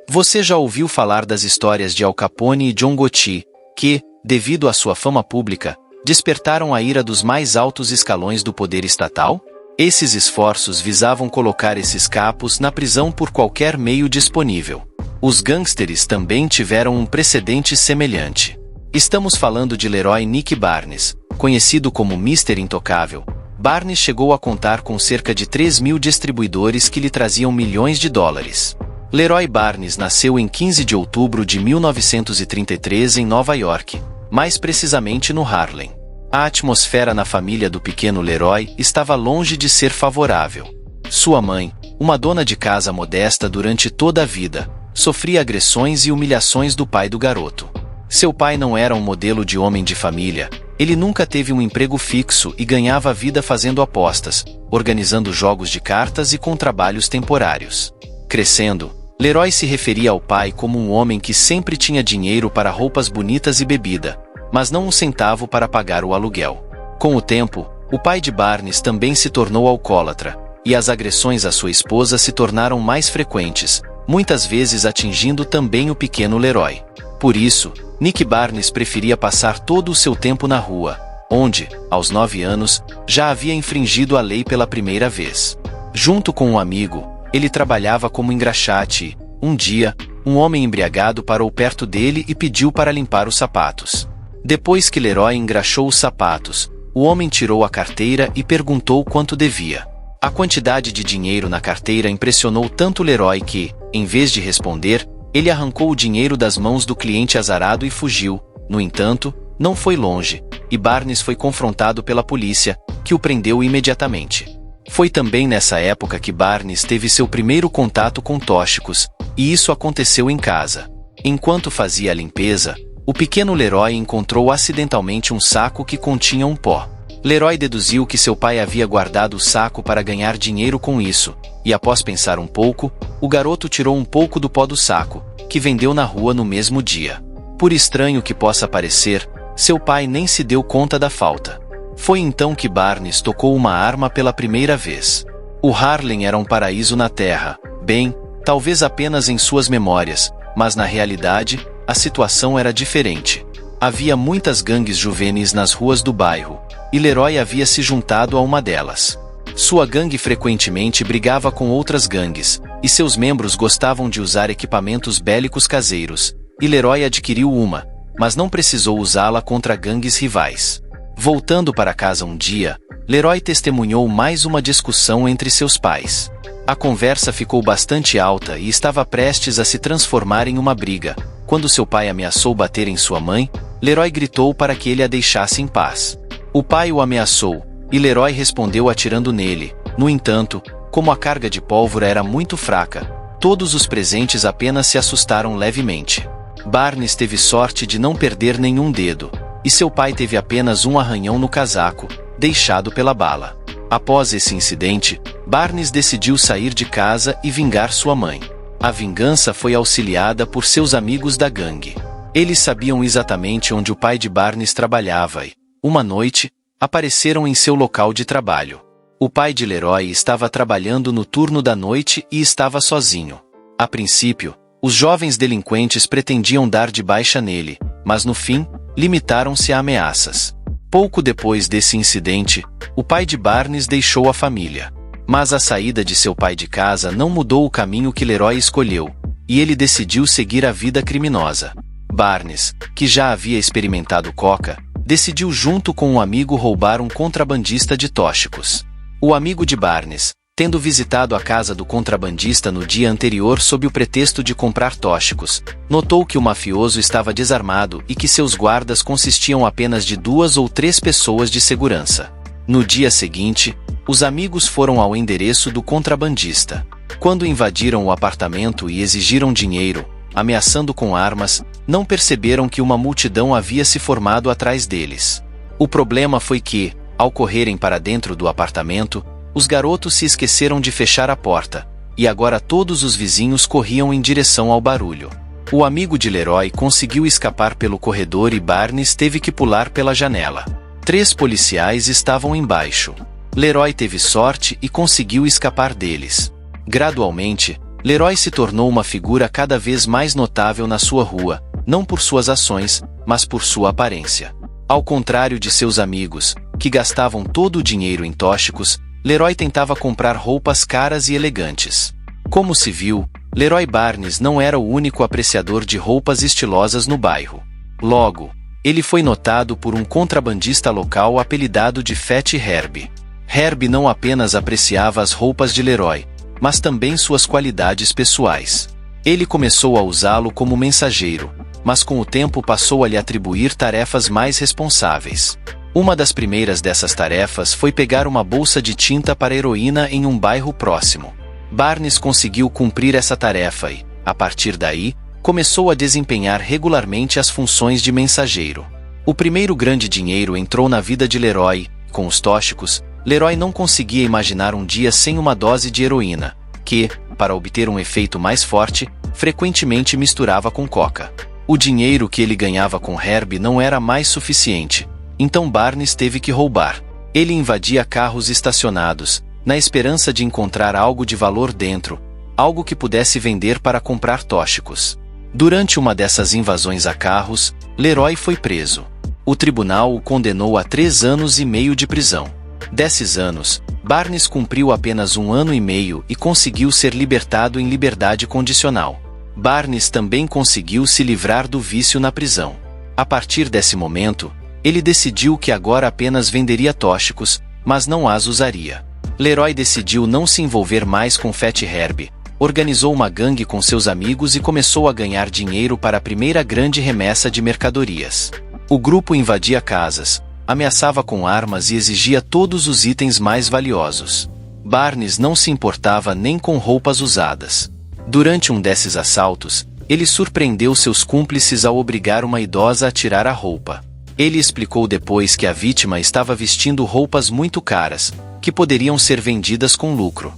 Você já ouviu falar das histórias de Al Capone e John Gotti, que, devido à sua fama pública, despertaram a ira dos mais altos escalões do poder estatal? Esses esforços visavam colocar esses capos na prisão por qualquer meio disponível. Os gangsters também tiveram um precedente semelhante. Estamos falando de Leroy Nick Barnes, conhecido como Mr. Intocável. Barnes chegou a contar com cerca de 3.000 distribuidores que lhe traziam milhões de dólares. Leroy Barnes nasceu em 15 de outubro de 1933 em Nova York, mais precisamente no Harlem. A atmosfera na família do pequeno Leroy estava longe de ser favorável. Sua mãe, uma dona de casa modesta durante toda a vida, sofria agressões e humilhações do pai do garoto. Seu pai não era um modelo de homem de família, ele nunca teve um emprego fixo e ganhava a vida fazendo apostas, organizando jogos de cartas e com trabalhos temporários. Crescendo, Leroy se referia ao pai como um homem que sempre tinha dinheiro para roupas bonitas e bebida, mas não um centavo para pagar o aluguel. Com o tempo, o pai de Barnes também se tornou alcoólatra, e as agressões à sua esposa se tornaram mais frequentes, muitas vezes atingindo também o pequeno Leroy. Por isso, Nick Barnes preferia passar todo o seu tempo na rua, onde, aos 9 anos, já havia infringido a lei pela primeira vez. Junto com um amigo, ele trabalhava como engraxate e, um dia, um homem embriagado parou perto dele e pediu para limpar os sapatos. Depois que Leroy engraxou os sapatos, o homem tirou a carteira e perguntou quanto devia. A quantidade de dinheiro na carteira impressionou tanto Leroy que, em vez de responder, ele arrancou o dinheiro das mãos do cliente azarado e fugiu. No entanto, não foi longe, e Barnes foi confrontado pela polícia, que o prendeu imediatamente. Foi também nessa época que Barnes teve seu primeiro contato com tóxicos, e isso aconteceu em casa. Enquanto fazia a limpeza, o pequeno Leroy encontrou acidentalmente um saco que continha um pó. Leroy deduziu que seu pai havia guardado o saco para ganhar dinheiro com isso, e após pensar um pouco, o garoto tirou um pouco do pó do saco, que vendeu na rua no mesmo dia. Por estranho que possa parecer, seu pai nem se deu conta da falta. Foi então que Barnes tocou uma arma pela primeira vez. O Harlem era um paraíso na Terra, bem, talvez apenas em suas memórias, mas na realidade, a situação era diferente. Havia muitas gangues juvenis nas ruas do bairro, e Leroy havia se juntado a uma delas. Sua gangue frequentemente brigava com outras gangues, e seus membros gostavam de usar equipamentos bélicos caseiros, e Leroy adquiriu uma, mas não precisou usá-la contra gangues rivais. Voltando para casa um dia, Leroy testemunhou mais uma discussão entre seus pais. A conversa ficou bastante alta e estava prestes a se transformar em uma briga. Quando seu pai ameaçou bater em sua mãe, Leroy gritou para que ele a deixasse em paz. O pai o ameaçou, e Leroy respondeu atirando nele. No entanto, como a carga de pólvora era muito fraca, todos os presentes apenas se assustaram levemente. Barnes teve sorte de não perder nenhum dedo, e seu pai teve apenas um arranhão no casaco, deixado pela bala. Após esse incidente, Barnes decidiu sair de casa e vingar sua mãe. A vingança foi auxiliada por seus amigos da gangue. Eles sabiam exatamente onde o pai de Barnes trabalhava e, uma noite, apareceram em seu local de trabalho. O pai de Leroy estava trabalhando no turno da noite e estava sozinho. A princípio, os jovens delinquentes pretendiam dar de baixa nele, mas no fim, limitaram-se a ameaças. Pouco depois desse incidente, o pai de Barnes deixou a família. Mas a saída de seu pai de casa não mudou o caminho que Leroy escolheu, e ele decidiu seguir a vida criminosa. Barnes, que já havia experimentado coca, decidiu junto com um amigo roubar um contrabandista de tóxicos. O amigo de Barnes, tendo visitado a casa do contrabandista no dia anterior sob o pretexto de comprar tóxicos, notou que o mafioso estava desarmado e que seus guardas consistiam apenas de 2 ou 3 pessoas de segurança. No dia seguinte, os amigos foram ao endereço do contrabandista. Quando invadiram o apartamento e exigiram dinheiro, ameaçando com armas, não perceberam que uma multidão havia se formado atrás deles. O problema foi que, ao correrem para dentro do apartamento, os garotos se esqueceram de fechar a porta, e agora todos os vizinhos corriam em direção ao barulho. O amigo de Leroy conseguiu escapar pelo corredor e Barnes teve que pular pela janela. 3 policiais estavam embaixo. Leroy teve sorte e conseguiu escapar deles. Gradualmente, Leroy se tornou uma figura cada vez mais notável na sua rua, não por suas ações, mas por sua aparência. Ao contrário de seus amigos, que gastavam todo o dinheiro em tóxicos, Leroy tentava comprar roupas caras e elegantes. Como se viu, Leroy Barnes não era o único apreciador de roupas estilosas no bairro. Logo, ele foi notado por um contrabandista local apelidado de Fat Herb. Herb não apenas apreciava as roupas de Leroy, mas também suas qualidades pessoais. Ele começou a usá-lo como mensageiro, mas com o tempo passou a lhe atribuir tarefas mais responsáveis. Uma das primeiras dessas tarefas foi pegar uma bolsa de tinta para heroína em um bairro próximo. Barnes conseguiu cumprir essa tarefa e, a partir daí, começou a desempenhar regularmente as funções de mensageiro. O primeiro grande dinheiro entrou na vida de Leroy. Com os tóxicos, Leroy não conseguia imaginar um dia sem uma dose de heroína, que, para obter um efeito mais forte, frequentemente misturava com coca. O dinheiro que ele ganhava com Herb não era mais suficiente, então Barnes teve que roubar. Ele invadia carros estacionados, na esperança de encontrar algo de valor dentro, algo que pudesse vender para comprar tóxicos. Durante uma dessas invasões a carros, Leroy foi preso. O tribunal o condenou a 3 anos e meio de prisão. Desses anos, Barnes cumpriu apenas 1 ano e meio e conseguiu ser libertado em liberdade condicional. Barnes também conseguiu se livrar do vício na prisão. A partir desse momento, ele decidiu que agora apenas venderia tóxicos, mas não as usaria. Leroy decidiu não se envolver mais com Fat Herb, organizou uma gangue com seus amigos e começou a ganhar dinheiro para a primeira grande remessa de mercadorias. O grupo invadia casas, ameaçava com armas e exigia todos os itens mais valiosos. Barnes não se importava nem com roupas usadas. Durante um desses assaltos, ele surpreendeu seus cúmplices ao obrigar uma idosa a tirar a roupa. Ele explicou depois que a vítima estava vestindo roupas muito caras, que poderiam ser vendidas com lucro.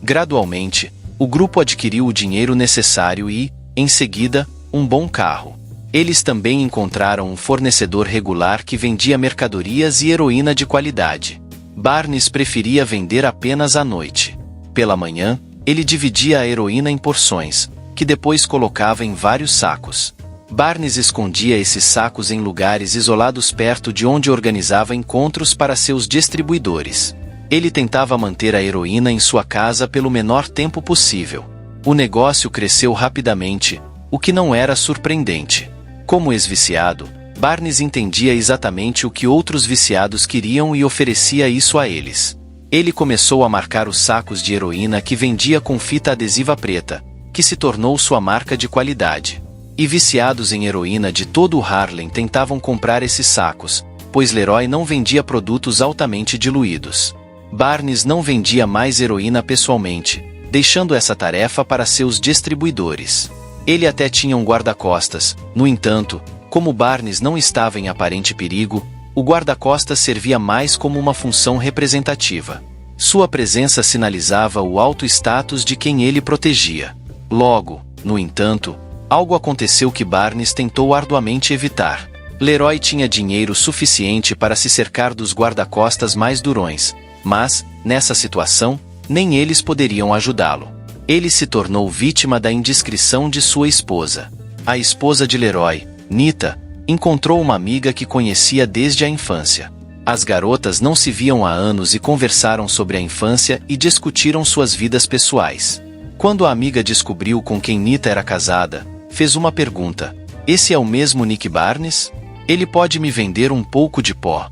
Gradualmente, o grupo adquiriu o dinheiro necessário e, em seguida, um bom carro. Eles também encontraram um fornecedor regular que vendia mercadorias e heroína de qualidade. Barnes preferia vender apenas à noite. Pela manhã, ele dividia a heroína em porções, que depois colocava em vários sacos. Barnes escondia esses sacos em lugares isolados perto de onde organizava encontros para seus distribuidores. Ele tentava manter a heroína em sua casa pelo menor tempo possível. O negócio cresceu rapidamente, o que não era surpreendente. Como ex-viciado, Barnes entendia exatamente o que outros viciados queriam e oferecia isso a eles. Ele começou a marcar os sacos de heroína que vendia com fita adesiva preta, que se tornou sua marca de qualidade. E viciados em heroína de todo o Harlem tentavam comprar esses sacos, pois Leroy não vendia produtos altamente diluídos. Barnes não vendia mais heroína pessoalmente, deixando essa tarefa para seus distribuidores. Ele até tinha um guarda-costas, no entanto, como Barnes não estava em aparente perigo, O guarda-costas servia mais como uma função representativa. Sua presença sinalizava o alto status de quem ele protegia. Logo, no entanto, algo aconteceu que Barnes tentou arduamente evitar. Leroy tinha dinheiro suficiente para se cercar dos guarda-costas mais durões, mas, nessa situação, nem eles poderiam ajudá-lo. Ele se tornou vítima da indiscrição de sua esposa. A esposa de Leroy, Nita, encontrou uma amiga que conhecia desde a infância. As garotas não se viam há anos e conversaram sobre a infância e discutiram suas vidas pessoais. Quando a amiga descobriu com quem Nita era casada, fez uma pergunta: "Esse é o mesmo Nick Barnes? Ele pode me vender um pouco de pó?"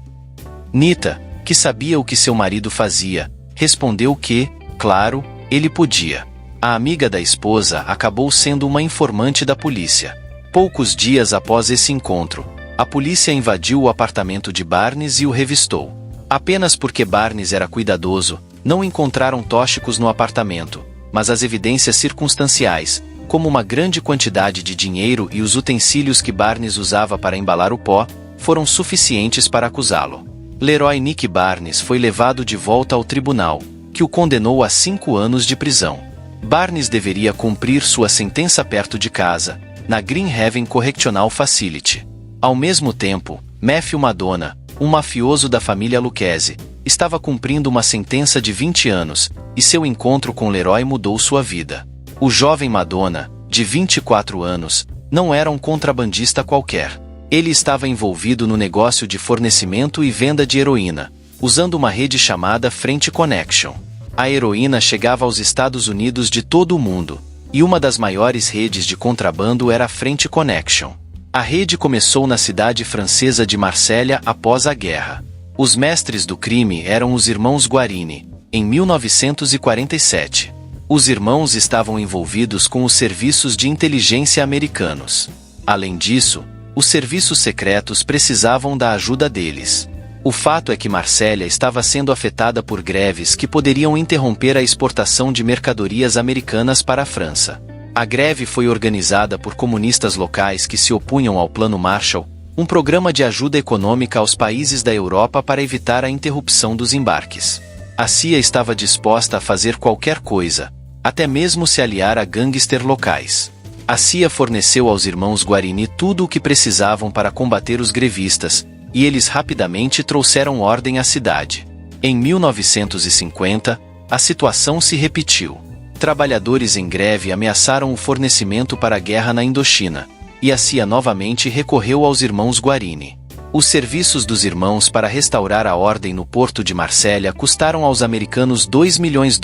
Nita, que sabia o que seu marido fazia, respondeu que, claro, ele podia. A amiga da esposa acabou sendo uma informante da polícia. Poucos dias após esse encontro, a polícia invadiu o apartamento de Barnes e o revistou. Apenas porque Barnes era cuidadoso, não encontraram tóxicos no apartamento, mas as evidências circunstanciais, como uma grande quantidade de dinheiro e os utensílios que Barnes usava para embalar o pó, foram suficientes para acusá-lo. Leroy Nick Barnes foi levado de volta ao tribunal, que o condenou a 5 anos de prisão. Barnes deveria cumprir sua sentença perto de casa, na Green Haven Correctional Facility. Ao mesmo tempo, Matthew Madonna, um mafioso da família Lucchese, estava cumprindo uma sentença de 20 anos, e seu encontro com Leroy mudou sua vida. O jovem Madonna, de 24 anos, não era um contrabandista qualquer. Ele estava envolvido no negócio de fornecimento e venda de heroína, usando uma rede chamada Frente Connection. A heroína chegava aos Estados Unidos de todo o mundo, e uma das maiores redes de contrabando era a Frente Connection. A rede começou na cidade francesa de Marsella após a guerra. Os mestres do crime eram os irmãos Guarini, em 1947. Os irmãos estavam envolvidos com os serviços de inteligência americanos. Além disso, os serviços secretos precisavam da ajuda deles. O fato é que Marsella estava sendo afetada por greves que poderiam interromper a exportação de mercadorias americanas para a França. A greve foi organizada por comunistas locais que se opunham ao Plano Marshall, um programa de ajuda econômica aos países da Europa para evitar a interrupção dos embarques. A CIA estava disposta a fazer qualquer coisa, até mesmo se aliar a gangster locais. A CIA forneceu aos irmãos Guarini tudo o que precisavam para combater os grevistas, e eles rapidamente trouxeram ordem à cidade. Em 1950, a situação se repetiu. Trabalhadores em greve ameaçaram o fornecimento para a guerra na Indochina, e a CIA novamente recorreu aos irmãos Guarini. Os serviços dos irmãos para restaurar a ordem no porto de Marsella custaram aos americanos $2 milhões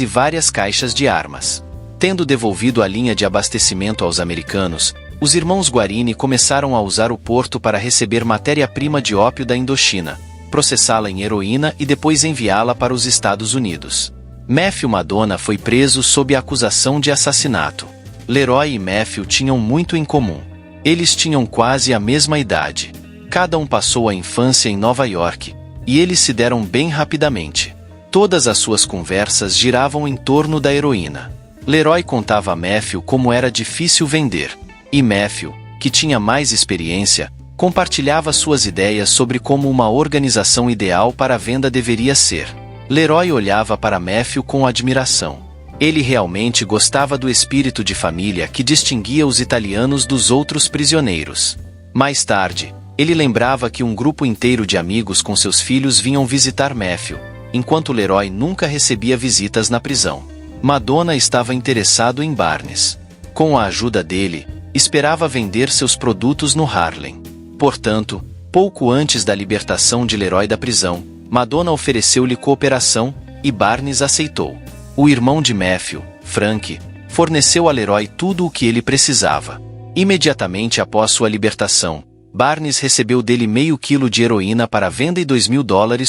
e várias caixas de armas. Tendo devolvido a linha de abastecimento aos americanos, os irmãos Guarini começaram a usar o porto para receber matéria-prima de ópio da Indochina, processá-la em heroína e depois enviá-la para os Estados Unidos. Matthew Madonna foi preso sob a acusação de assassinato. Leroy e Matthew tinham muito em comum. Eles tinham quase a mesma idade. Cada um passou a infância em Nova York, e eles se deram bem rapidamente. Todas as suas conversas giravam em torno da heroína. Leroy contava a Matthew como era difícil vender, e Matthew, que tinha mais experiência, compartilhava suas ideias sobre como uma organização ideal para a venda deveria ser. Leroy olhava para Matthew com admiração. Ele realmente gostava do espírito de família que distinguia os italianos dos outros prisioneiros. Mais tarde, ele lembrava que um grupo inteiro de amigos com seus filhos vinham visitar Matthew, enquanto Leroy nunca recebia visitas na prisão. Madonna estava interessado em Barnes. Com a ajuda dele, esperava vender seus produtos no Harlem. Portanto, pouco antes da libertação de Leroy da prisão, Madonna ofereceu-lhe cooperação, e Barnes aceitou. O irmão de Matthew, Frank, forneceu a Leroy tudo o que ele precisava. Imediatamente após sua libertação, Barnes recebeu dele meio quilo de heroína para venda e $2 mil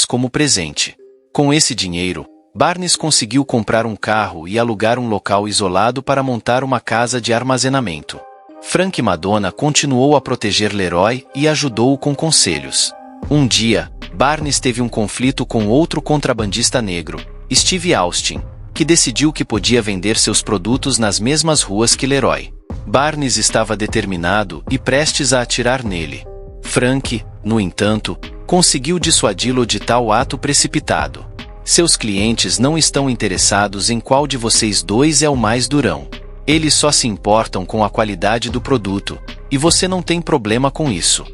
como presente. Com esse dinheiro, Barnes conseguiu comprar um carro e alugar um local isolado para montar uma casa de armazenamento. Frank Madonna continuou a proteger Leroy e ajudou-o com conselhos. Um dia, Barnes teve um conflito com outro contrabandista negro, Steve Austin, que decidiu que podia vender seus produtos nas mesmas ruas que Leroy. Barnes estava determinado e prestes a atirar nele. Frank, no entanto, conseguiu dissuadi-lo de tal ato precipitado. Seus clientes não estão interessados em qual de vocês dois é o mais durão. Eles só se importam com a qualidade do produto, e você não tem problema com isso.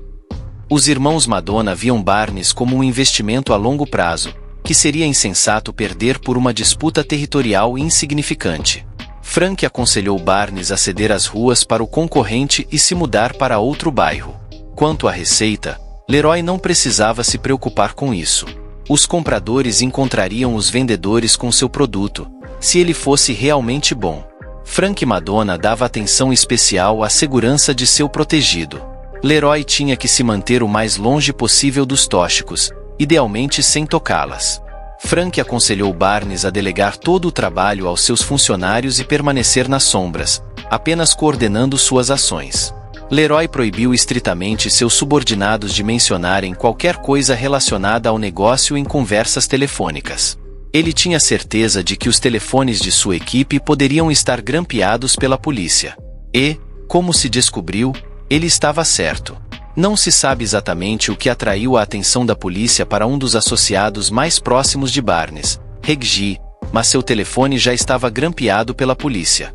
Os irmãos Madonna viam Barnes como um investimento a longo prazo, que seria insensato perder por uma disputa territorial insignificante. Frank aconselhou Barnes a ceder as ruas para o concorrente e se mudar para outro bairro. Quanto à receita, Leroy não precisava se preocupar com isso. Os compradores encontrariam os vendedores com seu produto, se ele fosse realmente bom. Frank Madonna dava atenção especial à segurança de seu protegido. Leroy tinha que se manter o mais longe possível dos tóxicos, idealmente sem tocá-las. Frank aconselhou Barnes a delegar todo o trabalho aos seus funcionários e permanecer nas sombras, apenas coordenando suas ações. Leroy proibiu estritamente seus subordinados de mencionarem qualquer coisa relacionada ao negócio em conversas telefônicas. Ele tinha certeza de que os telefones de sua equipe poderiam estar grampeados pela polícia. E, como se descobriu, ele estava certo. Não se sabe exatamente o que atraiu a atenção da polícia para um dos associados mais próximos de Barnes, Reggie, mas seu telefone já estava grampeado pela polícia.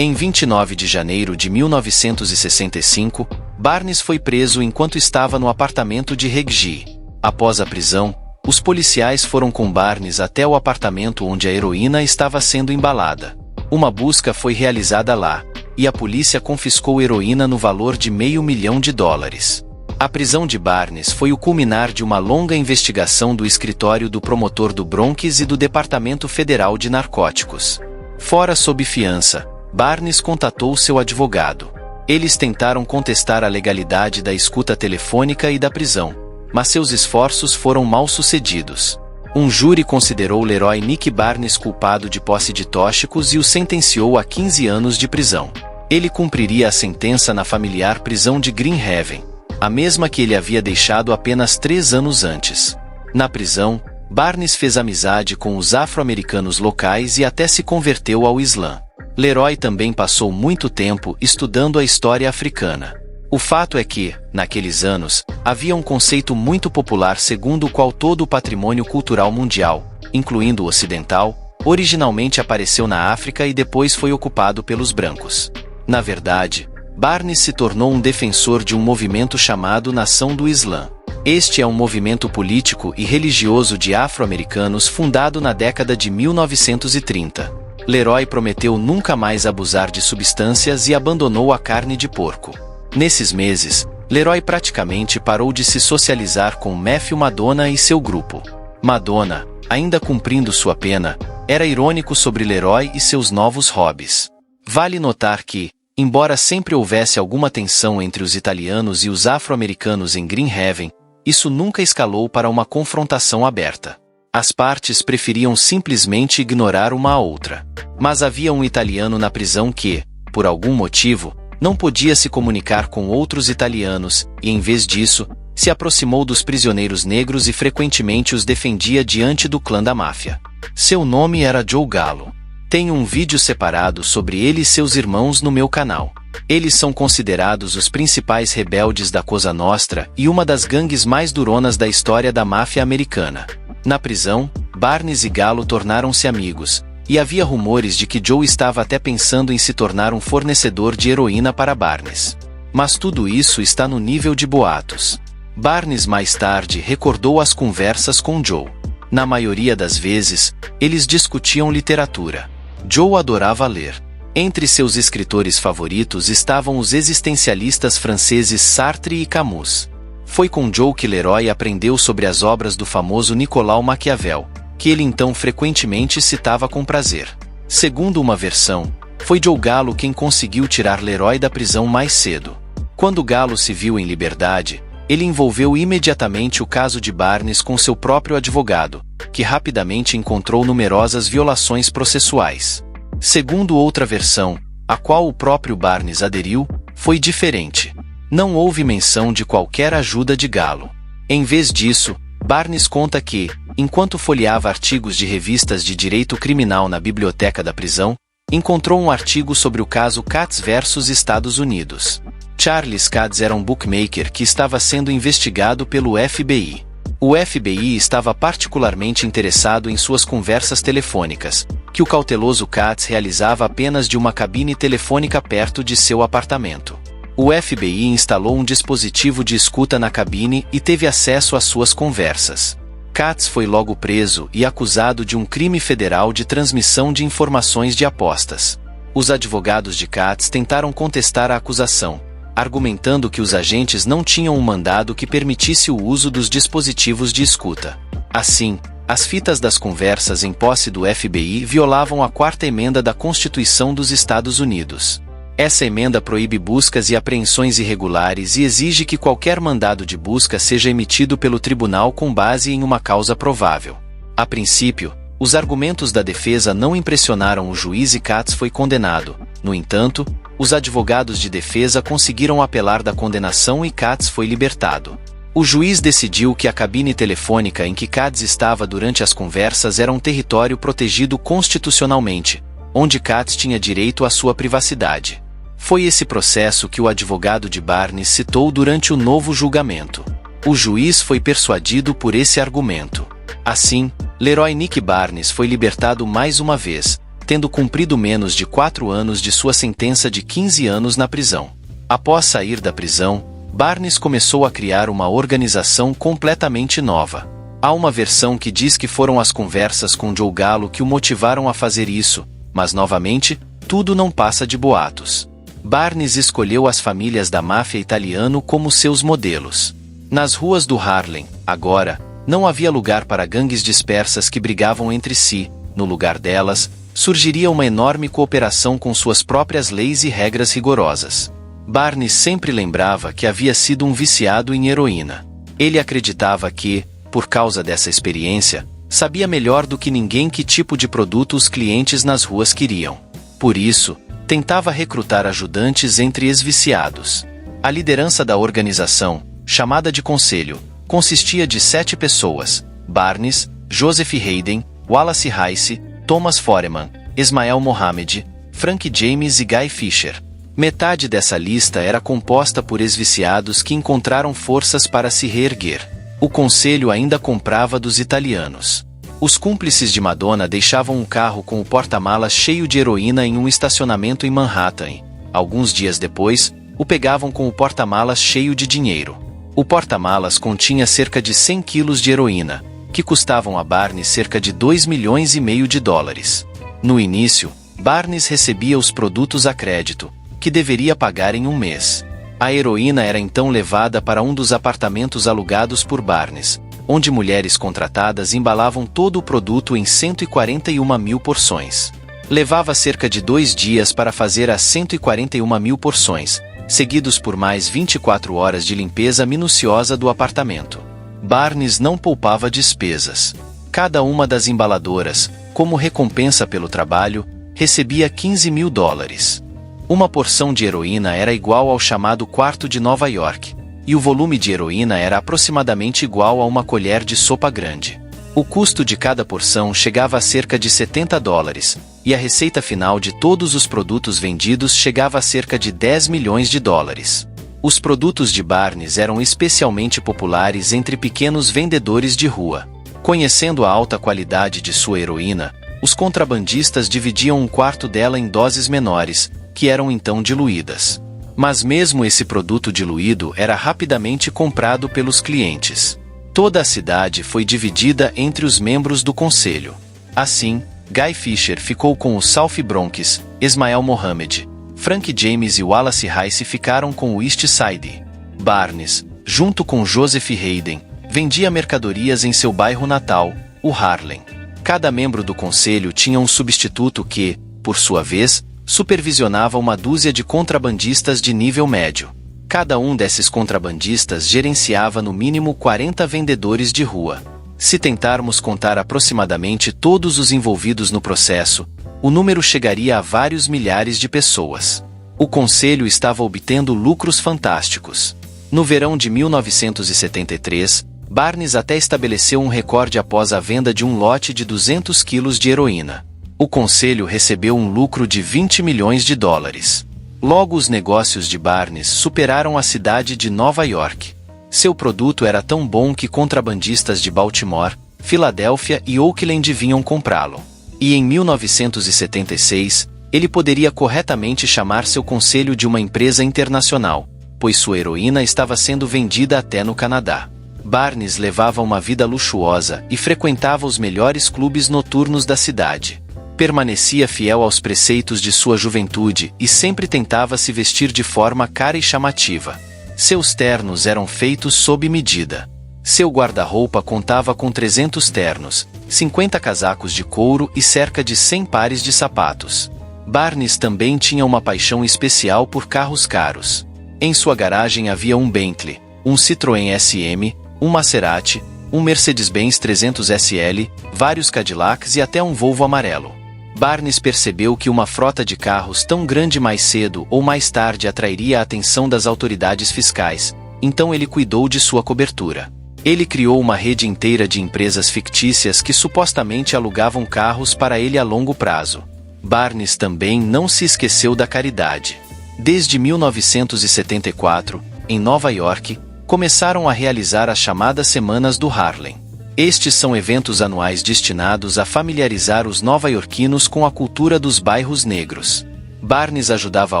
Em 29 de janeiro de 1965, Barnes foi preso enquanto estava no apartamento de Reggie. Após a prisão, os policiais foram com Barnes até o apartamento onde a heroína estava sendo embalada. Uma busca foi realizada lá, e a polícia confiscou heroína no valor de $500 mil. A prisão de Barnes foi o culminar de uma longa investigação do escritório do promotor do Bronx e do Departamento Federal de Narcóticos. Fora sob fiança, Barnes contatou seu advogado. Eles tentaram contestar a legalidade da escuta telefônica e da prisão, mas seus esforços foram mal sucedidos. Um júri considerou Leroy Nick Barnes culpado de posse de tóxicos e o sentenciou a 15 anos de prisão. Ele cumpriria a sentença na familiar prisão de Green Haven, a mesma que ele havia deixado apenas 3 anos antes. Na prisão, Barnes fez amizade com os afro-americanos locais e até se converteu ao Islã. Leroy também passou muito tempo estudando a história africana. O fato é que, naqueles anos, havia um conceito muito popular segundo o qual todo o patrimônio cultural mundial, incluindo o ocidental, originalmente apareceu na África e depois foi ocupado pelos brancos. Na verdade, Barnes se tornou um defensor de um movimento chamado Nação do Islã. Este é um movimento político e religioso de afro-americanos fundado na década de 1930. Leroy prometeu nunca mais abusar de substâncias e abandonou a carne de porco. Nesses meses, Leroy praticamente parou de se socializar com Matthew Madonna e seu grupo. Madonna, ainda cumprindo sua pena, era irônico sobre Leroy e seus novos hobbies. Vale notar que, embora sempre houvesse alguma tensão entre os italianos e os afro-americanos em Green Haven, isso nunca escalou para uma confrontação aberta. As partes preferiam simplesmente ignorar uma a outra. Mas havia um italiano na prisão que, por algum motivo, não podia se comunicar com outros italianos e, em vez disso, se aproximou dos prisioneiros negros e frequentemente os defendia diante do clã da máfia. Seu nome era Joe Gallo. Tenho um vídeo separado sobre ele e seus irmãos no meu canal. Eles são considerados os principais rebeldes da Cosa Nostra e uma das gangues mais duronas da história da máfia americana. Na prisão, Barnes e Gallo tornaram-se amigos, e havia rumores de que Joe estava até pensando em se tornar um fornecedor de heroína para Barnes. Mas tudo isso está no nível de boatos. Barnes mais tarde recordou as conversas com Joe. Na maioria das vezes, eles discutiam literatura. Joe adorava ler. Entre seus escritores favoritos estavam os existencialistas franceses Sartre e Camus. Foi com Joe que Leroy aprendeu sobre as obras do famoso Nicolau Maquiavel, que ele então frequentemente citava com prazer. Segundo uma versão, foi Joe Gallo quem conseguiu tirar Leroy da prisão mais cedo. Quando Gallo se viu em liberdade, ele envolveu imediatamente o caso de Barnes com seu próprio advogado, que rapidamente encontrou numerosas violações processuais. Segundo outra versão, a qual o próprio Barnes aderiu, foi diferente. Não houve menção de qualquer ajuda de Gallo. Em vez disso, Barnes conta que, enquanto folheava artigos de revistas de direito criminal na biblioteca da prisão, encontrou um artigo sobre o caso Katz versus Estados Unidos. Charles Katz era um bookmaker que estava sendo investigado pelo FBI. O FBI estava particularmente interessado em suas conversas telefônicas, que o cauteloso Katz realizava apenas de uma cabine telefônica perto de seu apartamento. O FBI instalou um dispositivo de escuta na cabine e teve acesso às suas conversas. Katz foi logo preso e acusado de um crime federal de transmissão de informações de apostas. Os advogados de Katz tentaram contestar a acusação, argumentando que os agentes não tinham um mandado que permitisse o uso dos dispositivos de escuta. Assim, as fitas das conversas em posse do FBI violavam a 4ª emenda da Constituição dos Estados Unidos. Essa emenda proíbe buscas e apreensões irregulares e exige que qualquer mandado de busca seja emitido pelo tribunal com base em uma causa provável. A princípio, os argumentos da defesa não impressionaram o juiz e Katz foi condenado. No entanto, os advogados de defesa conseguiram apelar da condenação e Katz foi libertado. O juiz decidiu que a cabine telefônica em que Katz estava durante as conversas era um território protegido constitucionalmente, onde Katz tinha direito à sua privacidade. Foi esse processo que o advogado de Barnes citou durante o novo julgamento. O juiz foi persuadido por esse argumento. Assim, Leroy Nick Barnes foi libertado mais uma vez, tendo cumprido menos de 4 anos de sua sentença de 15 anos na prisão. Após sair da prisão, Barnes começou a criar uma organização completamente nova. Há uma versão que diz que foram as conversas com Joe Gallo que o motivaram a fazer isso, mas novamente, tudo não passa de boatos. Barnes escolheu as famílias da máfia italiana como seus modelos. Nas ruas do Harlem, agora, não havia lugar para gangues dispersas que brigavam entre si. No lugar delas, surgiria uma enorme cooperação com suas próprias leis e regras rigorosas. Barnes sempre lembrava que havia sido um viciado em heroína. Ele acreditava que, por causa dessa experiência, sabia melhor do que ninguém que tipo de produto os clientes nas ruas queriam. Por isso, tentava recrutar ajudantes entre ex-viciados. A liderança da organização, chamada de Conselho, consistia de 7 pessoas: Barnes, Joseph Hayden, Wallace Rice, Thomas Foreman, Ismael Mohamed, Frank James e Guy Fisher. Metade dessa lista era composta por ex-viciados que encontraram forças para se reerguer. O conselho ainda comprava dos italianos. Os cúmplices de Madonna deixavam um carro com o porta-malas cheio de heroína em um estacionamento em Manhattan. Alguns dias depois, o pegavam com o porta-malas cheio de dinheiro. O porta-malas continha cerca de 100 quilos de heroína, que custavam a Barnes cerca de 2,5 milhões de dólares. No início, Barnes recebia os produtos a crédito, que deveria pagar em um mês. A heroína era então levada para um dos apartamentos alugados por Barnes, onde mulheres contratadas embalavam todo o produto em 141 mil porções. Levava cerca de 2 dias para fazer as 141 mil porções, seguidos por mais 24 horas de limpeza minuciosa do apartamento. Barnes não poupava despesas. Cada uma das embaladoras, como recompensa pelo trabalho, recebia 15 mil dólares. Uma porção de heroína era igual ao chamado quarto de Nova York, e o volume de heroína era aproximadamente igual a uma colher de sopa grande. O custo de cada porção chegava a cerca de 70 dólares, e a receita final de todos os produtos vendidos chegava a cerca de 10 milhões de dólares. Os produtos de Barnes eram especialmente populares entre pequenos vendedores de rua. Conhecendo a alta qualidade de sua heroína, os contrabandistas dividiam um quarto dela em doses menores, que eram então diluídas. Mas mesmo esse produto diluído era rapidamente comprado pelos clientes. Toda a cidade foi dividida entre os membros do conselho. Assim, Guy Fisher ficou com o South Bronx, Ismael Mohamed, Frank James e Wallace Rice ficaram com o East Side. Barnes, junto com Joseph Hayden, vendia mercadorias em seu bairro natal, o Harlem. Cada membro do conselho tinha um substituto que, por sua vez, supervisionava uma dúzia de contrabandistas de nível médio. Cada um desses contrabandistas gerenciava no mínimo 40 vendedores de rua. Se tentarmos contar aproximadamente todos os envolvidos no processo, o número chegaria a vários milhares de pessoas. O conselho estava obtendo lucros fantásticos. No verão de 1973, Barnes até estabeleceu um recorde após a venda de um lote de 200 quilos de heroína. O conselho recebeu um lucro de 20 milhões de dólares. Logo os negócios de Barnes superaram a cidade de Nova York. Seu produto era tão bom que contrabandistas de Baltimore, Filadélfia e Oakland vinham comprá-lo. E em 1976, ele poderia corretamente chamar seu conselho de uma empresa internacional, pois sua heroína estava sendo vendida até no Canadá. Barnes levava uma vida luxuosa e frequentava os melhores clubes noturnos da cidade. Permanecia fiel aos preceitos de sua juventude e sempre tentava se vestir de forma cara e chamativa. Seus ternos eram feitos sob medida. Seu guarda-roupa contava com 300 ternos, 50 casacos de couro e cerca de 100 pares de sapatos. Barnes também tinha uma paixão especial por carros caros. Em sua garagem havia um Bentley, um Citroën SM, um Maserati, um Mercedes-Benz 300 SL, vários Cadillacs e até um Volvo amarelo. Barnes percebeu que uma frota de carros tão grande mais cedo ou mais tarde atrairia a atenção das autoridades fiscais, então ele cuidou de sua cobertura. Ele criou uma rede inteira de empresas fictícias que supostamente alugavam carros para ele a longo prazo. Barnes também não se esqueceu da caridade. Desde 1974, em Nova York, começaram a realizar as chamadas Semanas do Harlem. Estes são eventos anuais destinados a familiarizar os nova-iorquinos com a cultura dos bairros negros. Barnes ajudava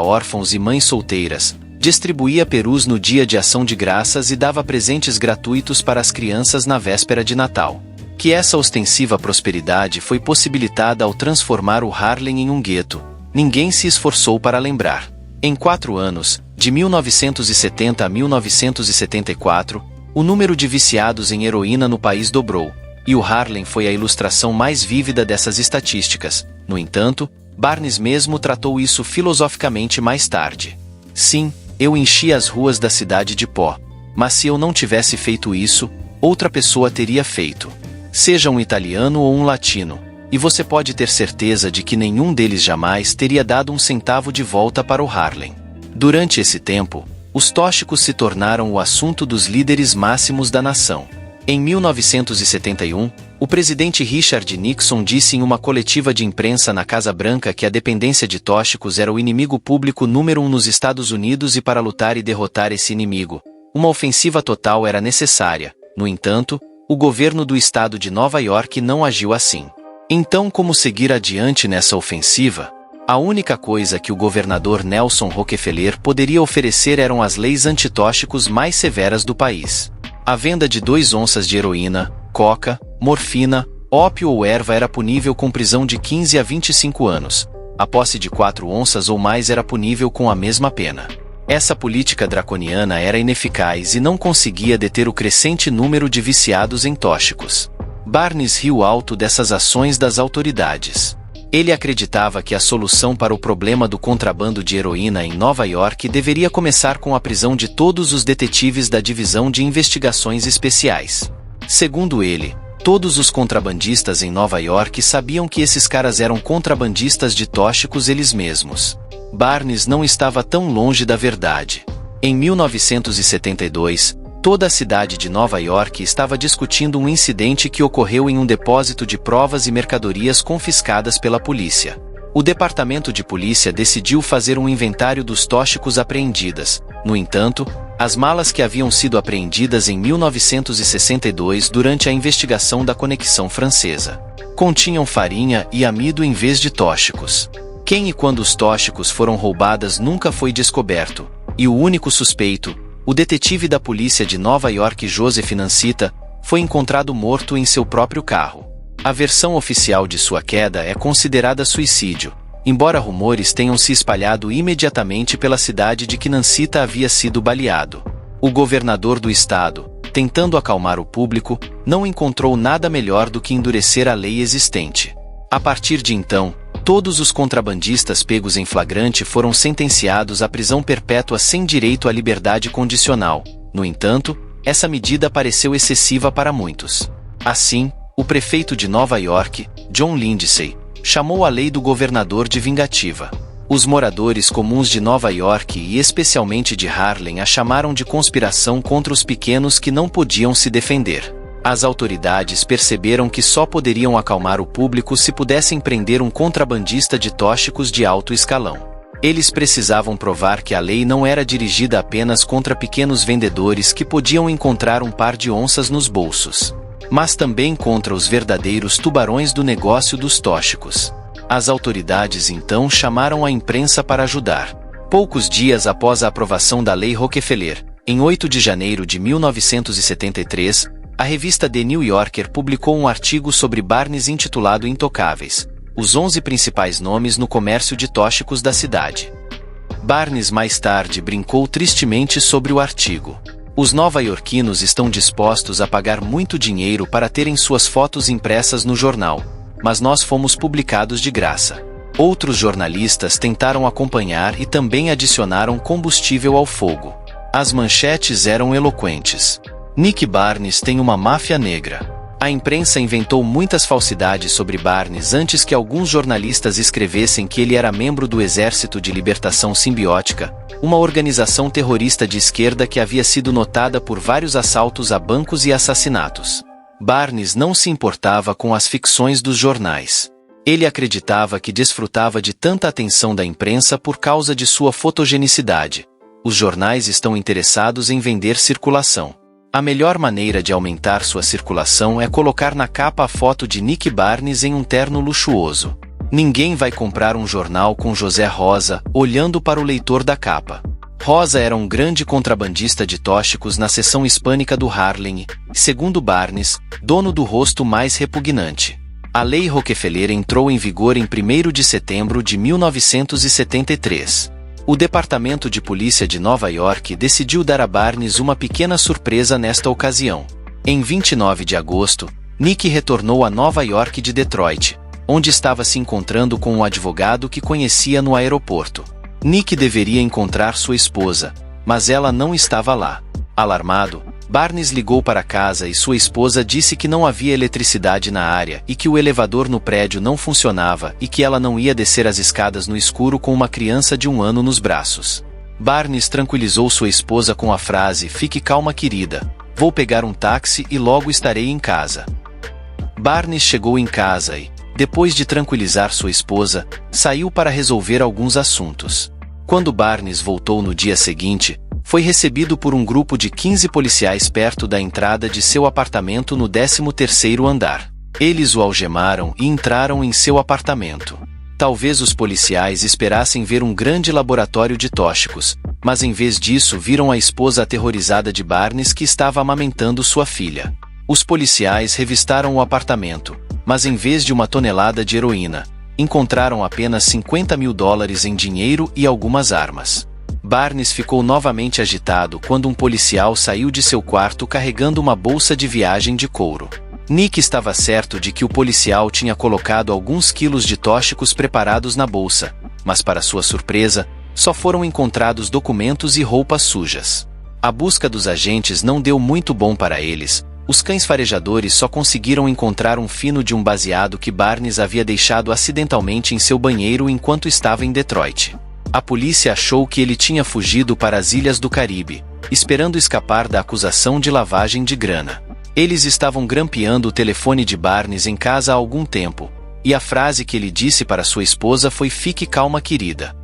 órfãos e mães solteiras, distribuía perus no dia de ação de graças e dava presentes gratuitos para as crianças na véspera de Natal. Que essa ostensiva prosperidade foi possibilitada ao transformar o Harlem em um gueto, ninguém se esforçou para lembrar. Em 4 anos, de 1970 a 1974, o número de viciados em heroína no país dobrou, e o Harlem foi a ilustração mais vívida dessas estatísticas. No entanto, Barnes mesmo tratou isso filosoficamente mais tarde. Sim, eu enchi as ruas da cidade de pó, mas se eu não tivesse feito isso, outra pessoa teria feito. Seja um italiano ou um latino, e você pode ter certeza de que nenhum deles jamais teria dado um centavo de volta para o Harlem. Durante esse tempo, os tóxicos se tornaram o assunto dos líderes máximos da nação. Em 1971, o presidente Richard Nixon disse em uma coletiva de imprensa na Casa Branca que a dependência de tóxicos era o inimigo público número 1 nos Estados Unidos e para lutar e derrotar esse inimigo, uma ofensiva total era necessária. No entanto, o governo do estado de Nova York não agiu assim. Então, como seguir adiante nessa ofensiva? A única coisa que o governador Nelson Rockefeller poderia oferecer eram as leis antitóxicos mais severas do país. A venda de 2 onças de heroína, coca, morfina, ópio ou erva era punível com prisão de 15 a 25 anos. A posse de 4 onças ou mais era punível com a mesma pena. Essa política draconiana era ineficaz e não conseguia deter o crescente número de viciados em tóxicos. Barnes riu alto dessas ações das autoridades. Ele acreditava que a solução para o problema do contrabando de heroína em Nova York deveria começar com a prisão de todos os detetives da Divisão de Investigações Especiais. Segundo ele, todos os contrabandistas em Nova York sabiam que esses caras eram contrabandistas de tóxicos eles mesmos. Barnes não estava tão longe da verdade. Em 1972, toda a cidade de Nova York estava discutindo um incidente que ocorreu em um depósito de provas e mercadorias confiscadas pela polícia. O departamento de polícia decidiu fazer um inventário dos tóxicos apreendidas. No entanto, as malas que haviam sido apreendidas em 1962 durante a investigação da Conexão Francesa continham farinha e amido em vez de tóxicos. Quem e quando os tóxicos foram roubadas nunca foi descoberto, e o único suspeito, o detetive da polícia de Nova York Joseph Nancita, foi encontrado morto em seu próprio carro. A versão oficial de sua queda é considerada suicídio, embora rumores tenham se espalhado imediatamente pela cidade de que Nancita havia sido baleado. O governador do estado, tentando acalmar o público, não encontrou nada melhor do que endurecer a lei existente. A partir de então, todos os contrabandistas pegos em flagrante foram sentenciados à prisão perpétua sem direito à liberdade condicional. No entanto, essa medida pareceu excessiva para muitos. Assim, o prefeito de Nova York, John Lindsay, chamou a lei do governador de vingativa. Os moradores comuns de Nova York e especialmente de Harlem a chamaram de conspiração contra os pequenos que não podiam se defender. As autoridades perceberam que só poderiam acalmar o público se pudessem prender um contrabandista de tóxicos de alto escalão. Eles precisavam provar que a lei não era dirigida apenas contra pequenos vendedores que podiam encontrar um par de onças nos bolsos, mas também contra os verdadeiros tubarões do negócio dos tóxicos. As autoridades então chamaram a imprensa para ajudar. Poucos dias após a aprovação da Lei Rockefeller, em 8 de janeiro de 1973, a revista The New Yorker publicou um artigo sobre Barnes intitulado Intocáveis, os 11 principais nomes no comércio de tóxicos da cidade. Barnes mais tarde brincou tristemente sobre o artigo. Os nova-iorquinos estão dispostos a pagar muito dinheiro para terem suas fotos impressas no jornal, mas nós fomos publicados de graça. Outros jornalistas tentaram acompanhar e também adicionaram combustível ao fogo. As manchetes eram eloquentes. Nick Barnes tem uma máfia negra. A imprensa inventou muitas falsidades sobre Barnes antes que alguns jornalistas escrevessem que ele era membro do Exército de Libertação Simbiótica, uma organização terrorista de esquerda que havia sido notada por vários assaltos a bancos e assassinatos. Barnes não se importava com as ficções dos jornais. Ele acreditava que desfrutava de tanta atenção da imprensa por causa de sua fotogenicidade. Os jornais estão interessados em vender circulação. A melhor maneira de aumentar sua circulação é colocar na capa a foto de Nick Barnes em um terno luxuoso. Ninguém vai comprar um jornal com José Rosa olhando para o leitor da capa. Rosa era um grande contrabandista de tóxicos na seção hispânica do Harlem, segundo Barnes, dono do rosto mais repugnante. A Lei Rockefeller entrou em vigor em 1º de setembro de 1973. O Departamento de Polícia de Nova York decidiu dar a Barnes uma pequena surpresa nesta ocasião. Em 29 de agosto, Nick retornou a Nova York de Detroit, onde estava se encontrando com um advogado que conhecia no aeroporto. Nick deveria encontrar sua esposa, mas ela não estava lá. Alarmado, Barnes ligou para casa e sua esposa disse que não havia eletricidade na área e que o elevador no prédio não funcionava e que ela não ia descer as escadas no escuro com uma criança de 1 ano nos braços. Barnes tranquilizou sua esposa com a frase: "Fique calma, querida. Vou pegar um táxi e logo estarei em casa." Barnes chegou em casa e, depois de tranquilizar sua esposa, saiu para resolver alguns assuntos. Quando Barnes voltou no dia seguinte, foi recebido por um grupo de 15 policiais perto da entrada de seu apartamento no 13º andar. Eles o algemaram e entraram em seu apartamento. Talvez os policiais esperassem ver um grande laboratório de tóxicos, mas em vez disso viram a esposa aterrorizada de Barnes que estava amamentando sua filha. Os policiais revistaram o apartamento, mas em vez de 1 tonelada de heroína, encontraram apenas $50.000 em dinheiro e algumas armas. Barnes ficou novamente agitado quando um policial saiu de seu quarto carregando uma bolsa de viagem de couro. Nick estava certo de que o policial tinha colocado alguns quilos de tóxicos preparados na bolsa, mas para sua surpresa, só foram encontrados documentos e roupas sujas. A busca dos agentes não deu muito bom para eles. Os cães farejadores só conseguiram encontrar um fino de um baseado que Barnes havia deixado acidentalmente em seu banheiro enquanto estava em Detroit. A polícia achou que ele tinha fugido para as Ilhas do Caribe, esperando escapar da acusação de lavagem de grana. Eles estavam grampeando o telefone de Barnes em casa há algum tempo, e a frase que ele disse para sua esposa foi: "Fique calma, querida."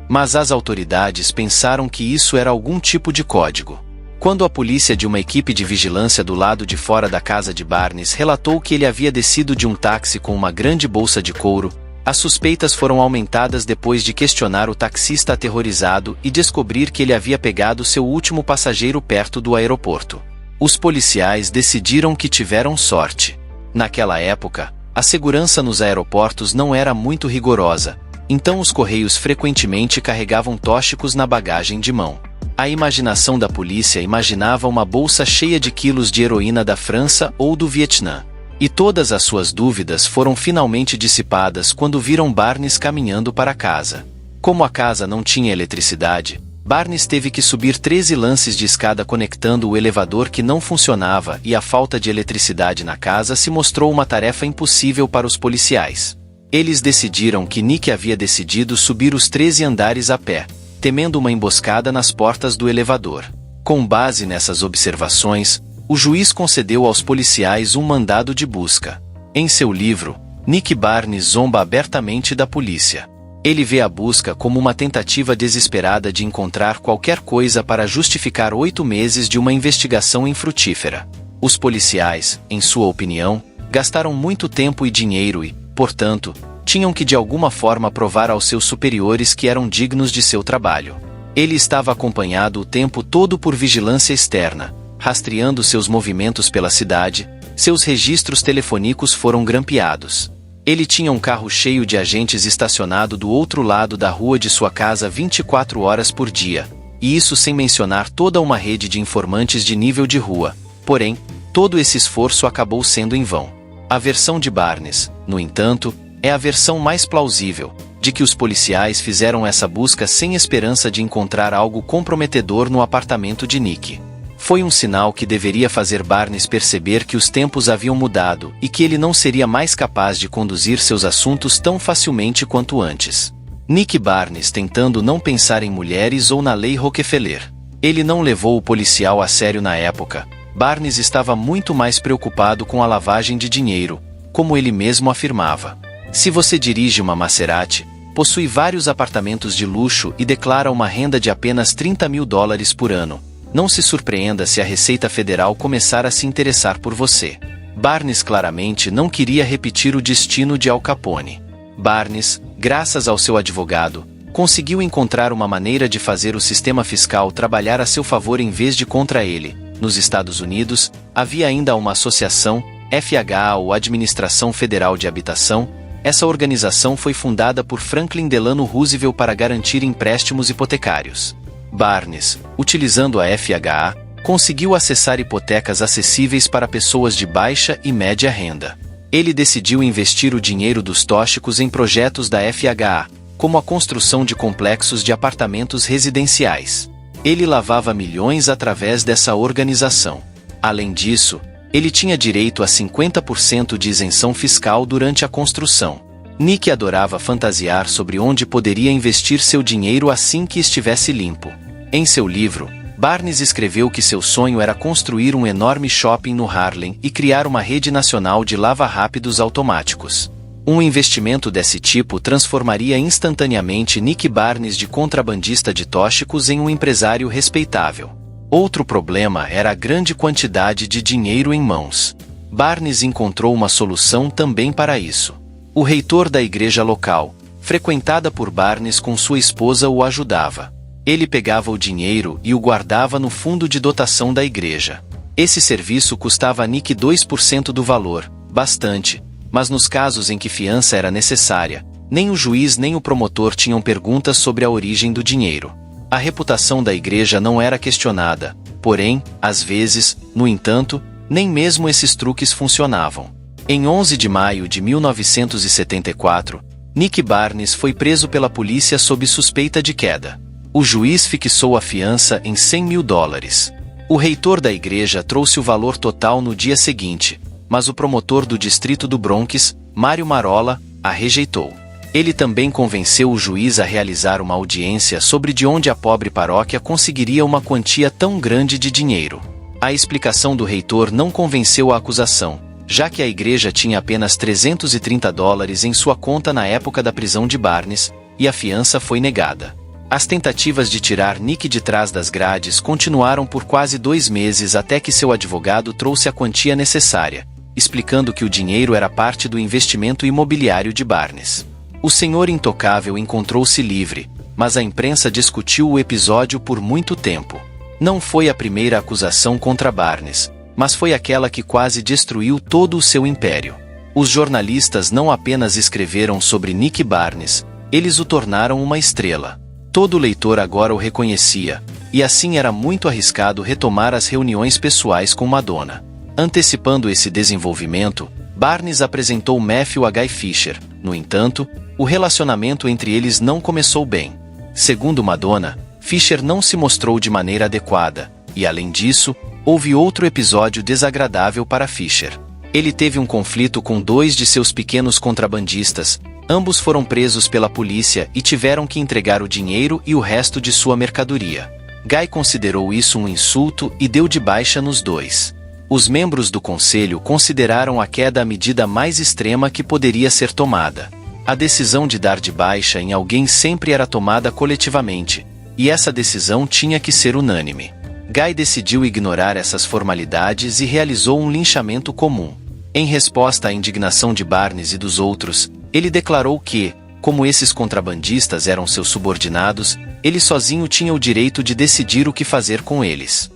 Mas as autoridades pensaram que isso era algum tipo de código. Quando a polícia de uma equipe de vigilância do lado de fora da casa de Barnes relatou que ele havia descido de um táxi com uma grande bolsa de couro, as suspeitas foram aumentadas depois de questionar o taxista aterrorizado e descobrir que ele havia pegado seu último passageiro perto do aeroporto. Os policiais decidiram que tiveram sorte. Naquela época, a segurança nos aeroportos não era muito rigorosa, então os correios frequentemente carregavam tóxicos na bagagem de mão. A imaginação da polícia imaginava uma bolsa cheia de quilos de heroína da França ou do Vietnã. E todas as suas dúvidas foram finalmente dissipadas quando viram Barnes caminhando para casa. Como a casa não tinha eletricidade, Barnes teve que subir 13 lances de escada conectando o elevador que não funcionava, e a falta de eletricidade na casa se mostrou uma tarefa impossível para os policiais. Eles decidiram que Nick havia decidido subir os 13 andares a pé, temendo uma emboscada nas portas do elevador. Com base nessas observações, o juiz concedeu aos policiais um mandado de busca. Em seu livro, Nick Barnes zomba abertamente da polícia. Ele vê a busca como uma tentativa desesperada de encontrar qualquer coisa para justificar 8 meses de uma investigação infrutífera. Os policiais, em sua opinião, gastaram muito tempo e dinheiro e, portanto, tinham que de alguma forma provar aos seus superiores que eram dignos de seu trabalho. Ele estava acompanhado o tempo todo por vigilância externa, rastreando seus movimentos pela cidade. Seus registros telefônicos foram grampeados. Ele tinha um carro cheio de agentes estacionado do outro lado da rua de sua casa 24 horas por dia, e isso sem mencionar toda uma rede de informantes de nível de rua. Porém, todo esse esforço acabou sendo em vão. A versão de Barnes, no entanto, é a versão mais plausível, de que os policiais fizeram essa busca sem esperança de encontrar algo comprometedor no apartamento de Nick. Foi um sinal que deveria fazer Barnes perceber que os tempos haviam mudado e que ele não seria mais capaz de conduzir seus assuntos tão facilmente quanto antes. Nick Barnes tentando não pensar em mulheres ou na lei Rockefeller. Ele não levou o policial a sério na época. Barnes estava muito mais preocupado com a lavagem de dinheiro, como ele mesmo afirmava. Se você dirige uma Maserati, possui vários apartamentos de luxo e declara uma renda de apenas $30.000 por ano, não se surpreenda se a Receita Federal começar a se interessar por você. Barnes claramente não queria repetir o destino de Al Capone. Barnes, graças ao seu advogado, conseguiu encontrar uma maneira de fazer o sistema fiscal trabalhar a seu favor em vez de contra ele. Nos Estados Unidos, havia ainda uma associação, FHA ou Administração Federal de Habitação. Essa organização foi fundada por Franklin Delano Roosevelt para garantir empréstimos hipotecários. Barnes, utilizando a FHA, conseguiu acessar hipotecas acessíveis para pessoas de baixa e média renda. Ele decidiu investir o dinheiro dos tóxicos em projetos da FHA, como a construção de complexos de apartamentos residenciais. Ele lavava milhões através dessa organização. Além disso, ele tinha direito a 50% de isenção fiscal durante a construção. Nick adorava fantasiar sobre onde poderia investir seu dinheiro assim que estivesse limpo. Em seu livro, Barnes escreveu que seu sonho era construir um enorme shopping no Harlem e criar uma rede nacional de lava-rápidos automáticos. Um investimento desse tipo transformaria instantaneamente Nick Barnes de contrabandista de tóxicos em um empresário respeitável. Outro problema era a grande quantidade de dinheiro em mãos. Barnes encontrou uma solução também para isso. O reitor da igreja local, frequentada por Barnes com sua esposa, o ajudava. Ele pegava o dinheiro e o guardava no fundo de dotação da igreja. Esse serviço custava a Nick 2% do valor, bastante, mas nos casos em que fiança era necessária, nem o juiz nem o promotor tinham perguntas sobre a origem do dinheiro. A reputação da igreja não era questionada, porém, às vezes, no entanto, nem mesmo esses truques funcionavam. Em 11 de maio de 1974, Nick Barnes foi preso pela polícia sob suspeita de queda. O juiz fixou a fiança em $100.000. O reitor da igreja trouxe o valor total no dia seguinte, mas o promotor do distrito do Bronx, Mário Marola, a rejeitou. Ele também convenceu o juiz a realizar uma audiência sobre de onde a pobre paróquia conseguiria uma quantia tão grande de dinheiro. A explicação do reitor não convenceu a acusação, já que a igreja tinha apenas $330 em sua conta na época da prisão de Barnes, e a fiança foi negada. As tentativas de tirar Nick de trás das grades continuaram por quase 2 meses até que seu advogado trouxe a quantia necessária, explicando que o dinheiro era parte do investimento imobiliário de Barnes. O senhor intocável encontrou-se livre, mas a imprensa discutiu o episódio por muito tempo. Não foi a primeira acusação contra Barnes, mas foi aquela que quase destruiu todo o seu império. Os jornalistas não apenas escreveram sobre Nick Barnes, eles o tornaram uma estrela. Todo leitor agora o reconhecia, e assim era muito arriscado retomar as reuniões pessoais com Madonna. Antecipando esse desenvolvimento, Barnes apresentou Matthew a Guy Fisher. No entanto, o relacionamento entre eles não começou bem. Segundo Madonna, Fisher não se mostrou de maneira adequada, e além disso, houve outro episódio desagradável para Fisher. Ele teve um conflito com 2 de seus pequenos contrabandistas. Ambos foram presos pela polícia e tiveram que entregar o dinheiro e o resto de sua mercadoria. Guy considerou isso um insulto e deu de baixa nos 2. Os membros do conselho consideraram a queda a medida mais extrema que poderia ser tomada. A decisão de dar de baixa em alguém sempre era tomada coletivamente, e essa decisão tinha que ser unânime. Guy decidiu ignorar essas formalidades e realizou um linchamento comum. Em resposta à indignação de Barnes e dos outros, ele declarou que, como esses contrabandistas eram seus subordinados, ele sozinho tinha o direito de decidir o que fazer com eles.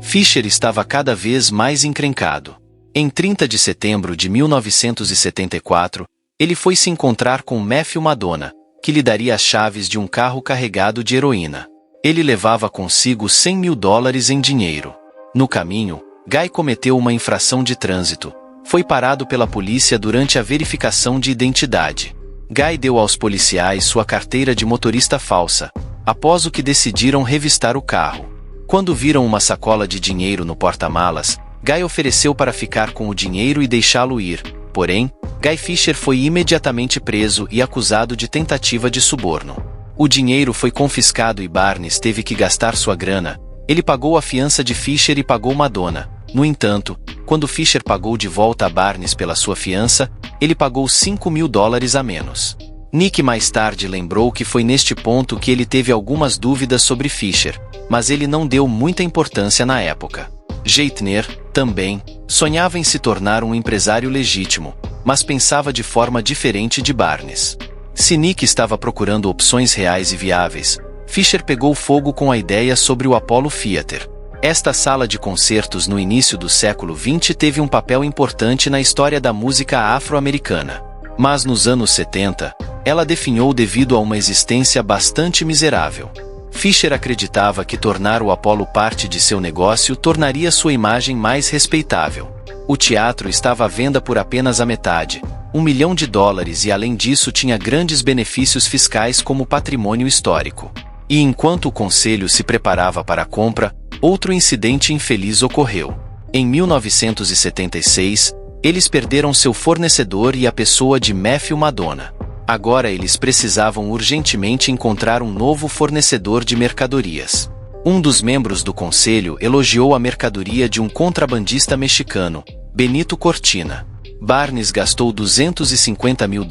Fisher estava cada vez mais encrencado. Em 30 de setembro de 1974, ele foi se encontrar com Matthew Madonna, que lhe daria as chaves de um carro carregado de heroína. Ele levava consigo $100 mil em dinheiro. No caminho, Guy cometeu uma infração de trânsito. Foi parado pela polícia durante a verificação de identidade. Guy deu aos policiais sua carteira de motorista falsa, após o que decidiram revistar o carro. Quando viram uma sacola de dinheiro no porta-malas, Guy ofereceu para ficar com o dinheiro e deixá-lo ir. Porém, Guy Fisher foi imediatamente preso e acusado de tentativa de suborno. O dinheiro foi confiscado e Barnes teve que gastar sua grana. Ele pagou a fiança de Fisher e pagou Madonna. No entanto, quando Fisher pagou de volta a Barnes pela sua fiança, ele pagou $5 mil a menos. Nick mais tarde lembrou que foi neste ponto que ele teve algumas dúvidas sobre Fisher, mas ele não deu muita importância na época. Geithner, também, sonhava em se tornar um empresário legítimo, mas pensava de forma diferente de Barnes. Se Nick estava procurando opções reais e viáveis, Fisher pegou fogo com a ideia sobre o Apollo Theater. Esta sala de concertos no início do século XX teve um papel importante na história da música afro-americana. Mas nos anos 70, ela definhou devido a uma existência bastante miserável. Fisher acreditava que tornar o Apollo parte de seu negócio tornaria sua imagem mais respeitável. O teatro estava à venda por apenas a metade, $1 milhão, e além disso tinha grandes benefícios fiscais como patrimônio histórico. E enquanto o conselho se preparava para a compra, outro incidente infeliz ocorreu. Em 1976, eles perderam seu fornecedor e a pessoa de Matthew Madonna. Agora eles precisavam urgentemente encontrar um novo fornecedor de mercadorias. Um dos membros do conselho elogiou a mercadoria de um contrabandista mexicano, Benito Cortina. Barnes gastou $250 mil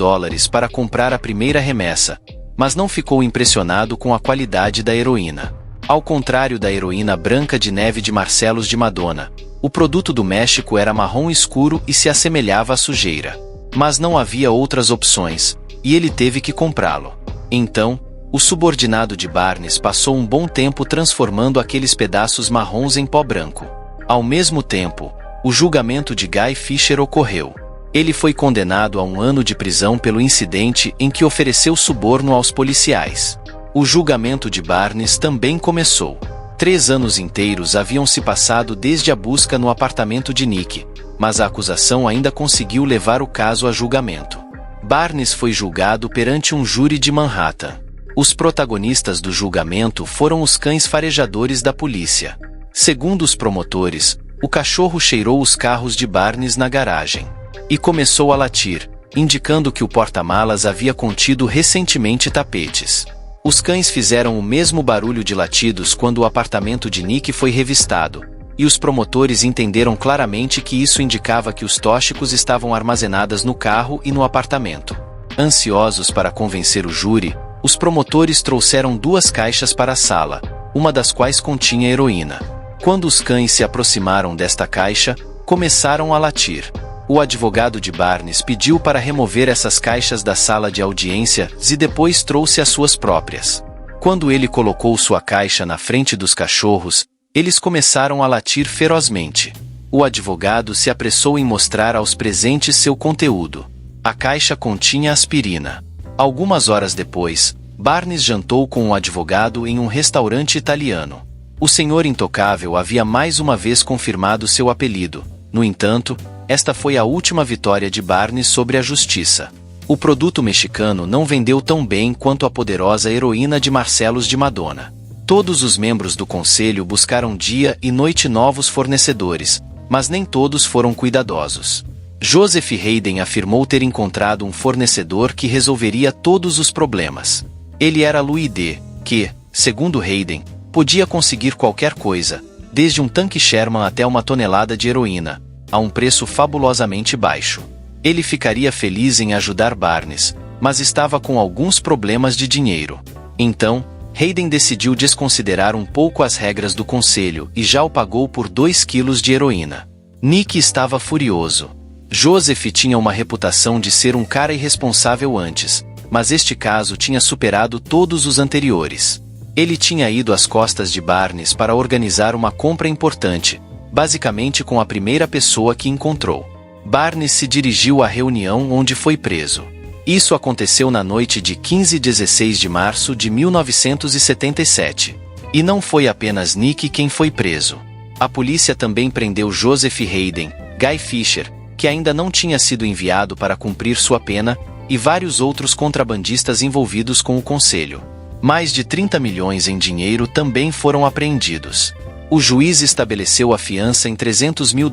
para comprar a primeira remessa, mas não ficou impressionado com a qualidade da heroína. Ao contrário da heroína branca de neve de Marcelos de Madonna, o produto do México era marrom escuro e se assemelhava à sujeira. Mas não havia outras opções, e ele teve que comprá-lo. Então, o subordinado de Barnes passou um bom tempo transformando aqueles pedaços marrons em pó branco. Ao mesmo tempo, o julgamento de Guy Fisher ocorreu. Ele foi condenado a 1 ano de prisão pelo incidente em que ofereceu suborno aos policiais. O julgamento de Barnes também começou. 3 anos inteiros haviam se passado desde a busca no apartamento de Nick, mas a acusação ainda conseguiu levar o caso a julgamento. Barnes foi julgado perante um júri de Manhattan. Os protagonistas do julgamento foram os cães farejadores da polícia. Segundo os promotores, o cachorro cheirou os carros de Barnes na garagem e começou a latir, indicando que o porta-malas havia contido recentemente tapetes. Os cães fizeram o mesmo barulho de latidos quando o apartamento de Nick foi revistado, e os promotores entenderam claramente que isso indicava que os tóxicos estavam armazenados no carro e no apartamento. Ansiosos para convencer o júri, os promotores trouxeram 2 caixas para a sala, uma das quais continha heroína. Quando os cães se aproximaram desta caixa, começaram a latir. O advogado de Barnes pediu para remover essas caixas da sala de audiência e depois trouxe as suas próprias. Quando ele colocou sua caixa na frente dos cachorros, eles começaram a latir ferozmente. O advogado se apressou em mostrar aos presentes seu conteúdo. A caixa continha aspirina. Algumas horas depois, Barnes jantou com o advogado em um restaurante italiano. O senhor intocável havia mais uma vez confirmado seu apelido. No entanto, esta foi a última vitória de Barnes sobre a justiça. O produto mexicano não vendeu tão bem quanto a poderosa heroína de Marcelos de Madonna. Todos os membros do conselho buscaram dia e noite novos fornecedores, mas nem todos foram cuidadosos. Joseph Hayden afirmou ter encontrado um fornecedor que resolveria todos os problemas. Ele era Louis D., que, segundo Hayden, podia conseguir qualquer coisa, desde um tanque Sherman até uma tonelada de heroína, a um preço fabulosamente baixo. Ele ficaria feliz em ajudar Barnes, mas estava com alguns problemas de dinheiro. Então, Hayden decidiu desconsiderar um pouco as regras do conselho e já o pagou por 2 quilos de heroína. Nick estava furioso. Joseph tinha uma reputação de ser um cara irresponsável antes, mas este caso tinha superado todos os anteriores. Ele tinha ido às costas de Barnes para organizar uma compra importante, basicamente com a primeira pessoa que encontrou. Barnes se dirigiu à reunião onde foi preso. Isso aconteceu na noite de 15 e 16 de março de 1977. E não foi apenas Nick quem foi preso. A polícia também prendeu Joseph Hayden, Guy Fisher, que ainda não tinha sido enviado para cumprir sua pena, e vários outros contrabandistas envolvidos com o conselho. Mais de 30 milhões em dinheiro também foram apreendidos. O juiz estabeleceu a fiança em $300 mil,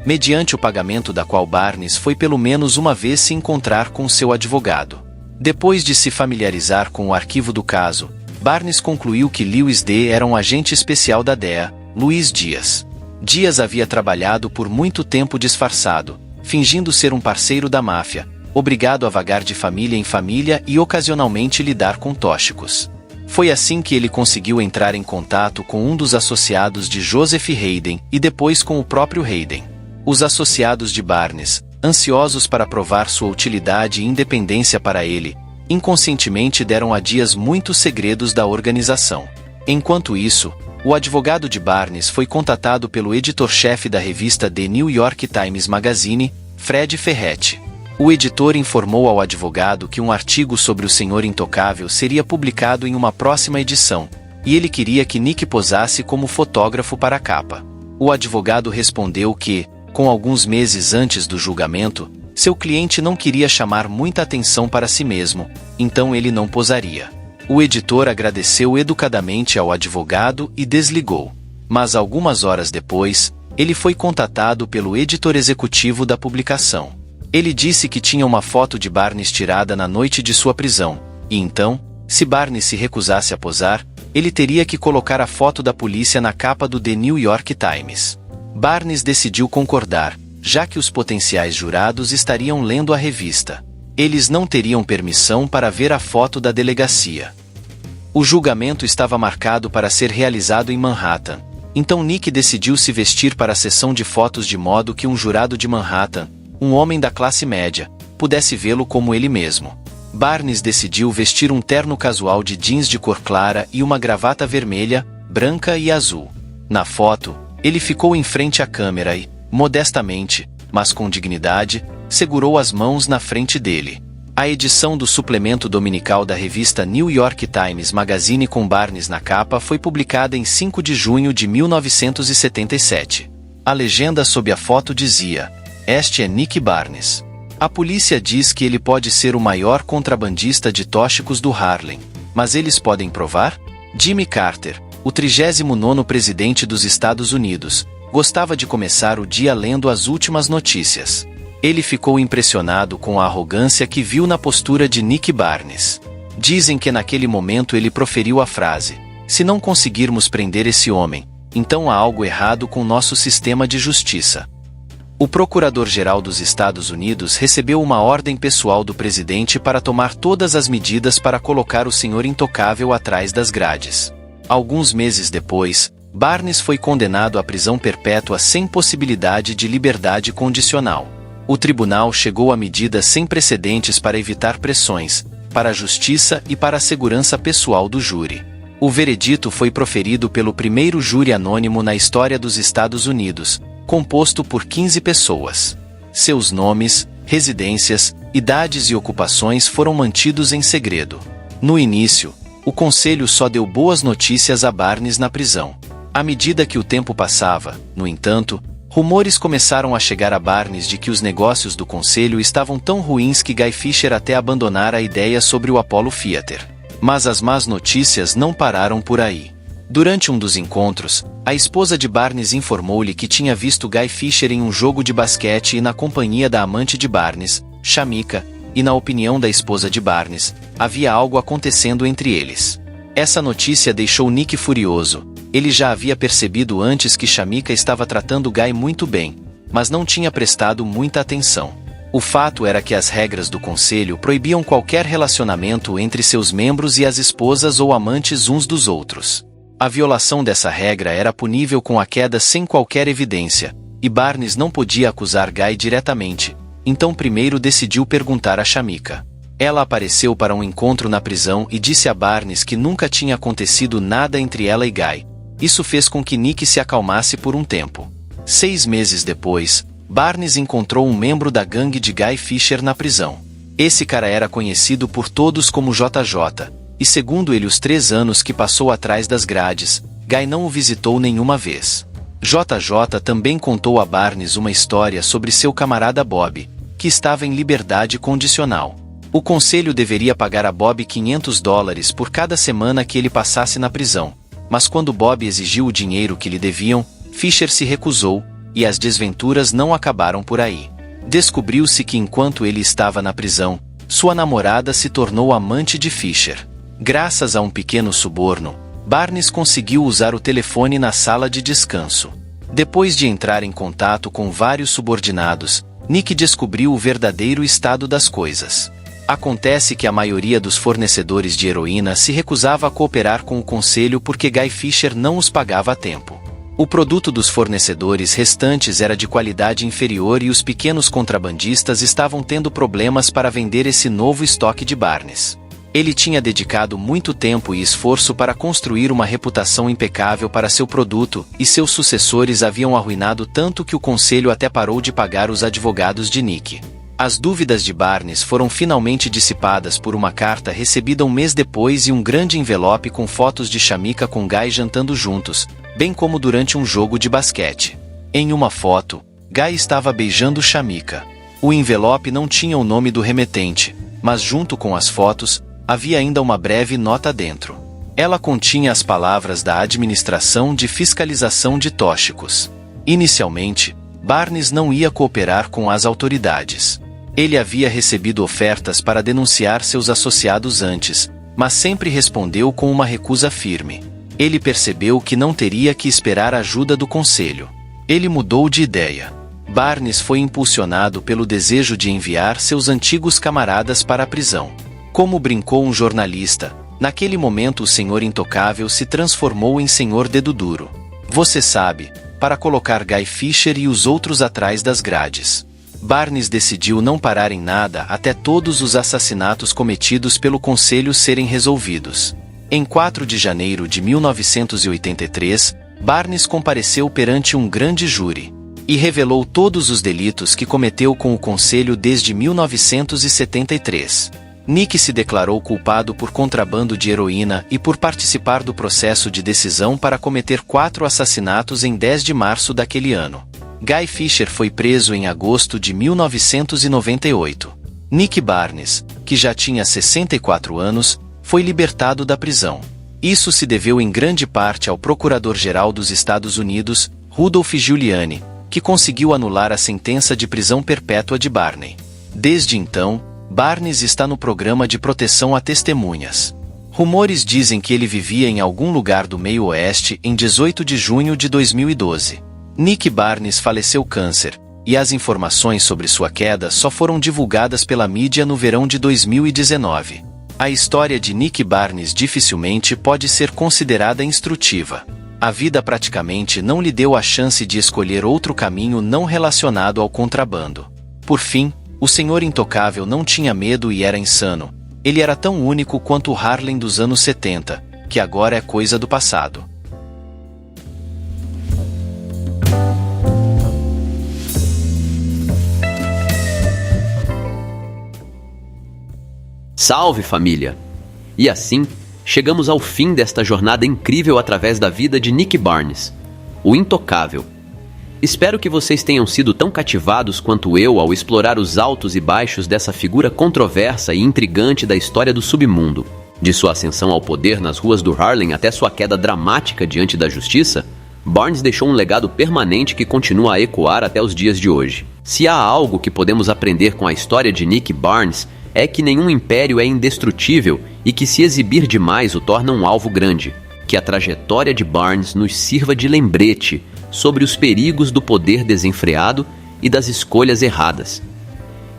mediante o pagamento da qual Barnes foi pelo menos uma vez se encontrar com seu advogado. Depois de se familiarizar com o arquivo do caso, Barnes concluiu que Lewis D. era um agente especial da DEA, Luiz Dias. Dias havia trabalhado por muito tempo disfarçado, fingindo ser um parceiro da máfia, obrigado a vagar de família em família e ocasionalmente lidar com tóxicos. Foi assim que ele conseguiu entrar em contato com um dos associados de Joseph Hayden e depois com o próprio Hayden. Os associados de Barnes, ansiosos para provar sua utilidade e independência para ele, inconscientemente deram a Dias muitos segredos da organização. Enquanto isso, o advogado de Barnes foi contatado pelo editor-chefe da revista The New York Times Magazine, Fred Ferretti. O editor informou ao advogado que um artigo sobre o Senhor Intocável seria publicado em uma próxima edição, e ele queria que Nick posasse como fotógrafo para a capa. O advogado respondeu que, com alguns meses antes do julgamento, seu cliente não queria chamar muita atenção para si mesmo, então ele não posaria. O editor agradeceu educadamente ao advogado e desligou. Mas algumas horas depois, ele foi contatado pelo editor executivo da publicação. Ele disse que tinha uma foto de Barnes tirada na noite de sua prisão, e então, se Barnes se recusasse a posar, ele teria que colocar a foto da polícia na capa do The New York Times. Barnes decidiu concordar, já que os potenciais jurados estariam lendo a revista. Eles não teriam permissão para ver a foto da delegacia. O julgamento estava marcado para ser realizado em Manhattan, então Nick decidiu se vestir para a sessão de fotos de modo que um jurado de Manhattan, um homem da classe média, pudesse vê-lo como ele mesmo. Barnes decidiu vestir um terno casual de jeans de cor clara e uma gravata vermelha, branca e azul. Na foto, ele ficou em frente à câmera e, modestamente, mas com dignidade, segurou as mãos na frente dele. A edição do suplemento dominical da revista New York Times Magazine com Barnes na capa foi publicada em 5 de junho de 1977. A legenda sob a foto dizia: "Este é Nick Barnes." A polícia diz que ele pode ser o maior contrabandista de tóxicos do Harlem, mas eles podem provar? Jimmy Carter, o 39º presidente dos Estados Unidos, gostava de começar o dia lendo as últimas notícias. Ele ficou impressionado com a arrogância que viu na postura de Nick Barnes. Dizem que naquele momento ele proferiu a frase: "Se não conseguirmos prender esse homem, então há algo errado com nosso sistema de justiça." O Procurador-Geral dos Estados Unidos recebeu uma ordem pessoal do presidente para tomar todas as medidas para colocar o Senhor Intocável atrás das grades. Alguns meses depois, Barnes foi condenado à prisão perpétua sem possibilidade de liberdade condicional. O tribunal chegou a medidas sem precedentes para evitar pressões, para a justiça e para a segurança pessoal do júri. O veredito foi proferido pelo primeiro júri anônimo na história dos Estados Unidos, composto por 15 pessoas. Seus nomes, residências, idades e ocupações foram mantidos em segredo. No início, o conselho só deu boas notícias a Barnes na prisão. À medida que o tempo passava, no entanto, rumores começaram a chegar a Barnes de que os negócios do conselho estavam tão ruins que Guy Fisher até abandonara a ideia sobre o Apollo Theater. Mas as más notícias não pararam por aí. Durante um dos encontros, a esposa de Barnes informou-lhe que tinha visto Guy Fisher em um jogo de basquete e na companhia da amante de Barnes, Shamika, e na opinião da esposa de Barnes, havia algo acontecendo entre eles. Essa notícia deixou Nick furioso. Ele já havia percebido antes que Shamika estava tratando Guy muito bem, mas não tinha prestado muita atenção. O fato era que as regras do conselho proibiam qualquer relacionamento entre seus membros e as esposas ou amantes uns dos outros. A violação dessa regra era punível com a queda sem qualquer evidência, e Barnes não podia acusar Guy diretamente, então primeiro decidiu perguntar a Shamika. Ela apareceu para um encontro na prisão e disse a Barnes que nunca tinha acontecido nada entre ela e Guy. Isso fez com que Nick se acalmasse por um tempo. 6 meses depois, Barnes encontrou um membro da gangue de Guy Fisher na prisão. Esse cara era conhecido por todos como JJ, e segundo ele os 3 anos que passou atrás das grades, Guy não o visitou nenhuma vez. JJ também contou a Barnes uma história sobre seu camarada Bob, que estava em liberdade condicional. O conselho deveria pagar a Bob $500 por cada semana que ele passasse na prisão, mas quando Bob exigiu o dinheiro que lhe deviam, Fisher se recusou, e as desventuras não acabaram por aí. Descobriu-se que enquanto ele estava na prisão, sua namorada se tornou amante de Fisher. Graças a um pequeno suborno, Barnes conseguiu usar o telefone na sala de descanso. Depois de entrar em contato com vários subordinados, Nick descobriu o verdadeiro estado das coisas. Acontece que a maioria dos fornecedores de heroína se recusava a cooperar com o conselho porque Guy Fisher não os pagava a tempo. O produto dos fornecedores restantes era de qualidade inferior e os pequenos contrabandistas estavam tendo problemas para vender esse novo estoque de Barnes. Ele tinha dedicado muito tempo e esforço para construir uma reputação impecável para seu produto, e seus sucessores haviam arruinado tanto que o conselho até parou de pagar os advogados de Nick. As dúvidas de Barnes foram finalmente dissipadas por uma carta recebida um mês depois e um grande envelope com fotos de Shamika com Guy jantando juntos, bem como durante um jogo de basquete. Em uma foto, Guy estava beijando Shamika. O envelope não tinha o nome do remetente, mas junto com as fotos, havia ainda uma breve nota dentro. Ela continha as palavras da Administração de Fiscalização de Tóxicos. Inicialmente, Barnes não ia cooperar com as autoridades. Ele havia recebido ofertas para denunciar seus associados antes, mas sempre respondeu com uma recusa firme. Ele percebeu que não teria que esperar a ajuda do conselho. Ele mudou de ideia. Barnes foi impulsionado pelo desejo de enviar seus antigos camaradas para a prisão. Como brincou um jornalista, naquele momento o Senhor Intocável se transformou em Senhor Dedo Duro. Você sabe, para colocar Guy Fisher e os outros atrás das grades. Barnes decidiu não parar em nada até todos os assassinatos cometidos pelo conselho serem resolvidos. Em 4 de janeiro de 1983, Barnes compareceu perante um grande júri e revelou todos os delitos que cometeu com o conselho desde 1973. Nick se declarou culpado por contrabando de heroína e por participar do processo de decisão para cometer 4 assassinatos em 10 de março daquele ano. Guy Fisher foi preso em agosto de 1998. Nick Barnes, que já tinha 64 anos, foi libertado da prisão. Isso se deveu em grande parte ao Procurador-Geral dos Estados Unidos, Rudolph Giuliani, que conseguiu anular a sentença de prisão perpétua de Barney. Desde então, Barnes está no programa de proteção a testemunhas. Rumores dizem que ele vivia em algum lugar do meio oeste em 18 de junho de 2012. Nick Barnes faleceu câncer, e as informações sobre sua queda só foram divulgadas pela mídia no verão de 2019. A história de Nick Barnes dificilmente pode ser considerada instrutiva. A vida praticamente não lhe deu a chance de escolher outro caminho não relacionado ao contrabando. Por fim, o Senhor Intocável não tinha medo e era insano. Ele era tão único quanto o Harlem dos anos 70, que agora é coisa do passado. Salve, família! E assim, chegamos ao fim desta jornada incrível através da vida de Nick Barnes, o Intocável. Espero que vocês tenham sido tão cativados quanto eu ao explorar os altos e baixos dessa figura controversa e intrigante da história do submundo. De sua ascensão ao poder nas ruas do Harlem até sua queda dramática diante da justiça, Barnes deixou um legado permanente que continua a ecoar até os dias de hoje. Se há algo que podemos aprender com a história de Nick Barnes, é que nenhum império é indestrutível e que se exibir demais o torna um alvo grande. Que a trajetória de Barnes nos sirva de lembrete sobre os perigos do poder desenfreado e das escolhas erradas.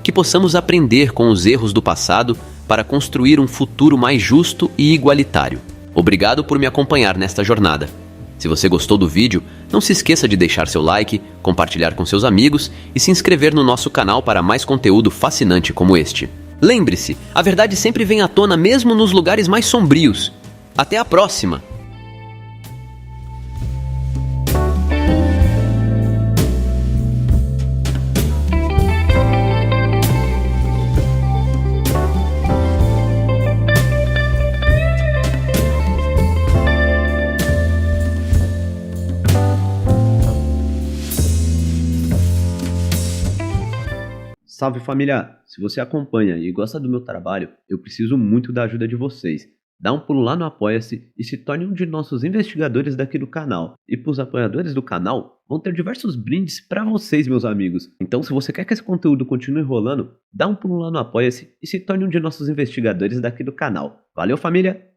que possamos aprender com os erros do passado para construir um futuro mais justo e igualitário. Obrigado por me acompanhar nesta jornada. Se você gostou do vídeo, não se esqueça de deixar seu like, compartilhar com seus amigos e se inscrever no nosso canal para mais conteúdo fascinante como este. Lembre-se, a verdade sempre vem à tona mesmo nos lugares mais sombrios. Até a próxima! Salve família! Se você acompanha e gosta do meu trabalho, eu preciso muito da ajuda de vocês. Dá um pulo lá no Apoia-se e se torne um de nossos investigadores daqui do canal. E para os apoiadores do canal, vão ter diversos brindes para vocês, meus amigos. Então, se você quer que esse conteúdo continue rolando, dá um pulo lá no Apoia-se e se torne um de nossos investigadores daqui do canal. Valeu, família!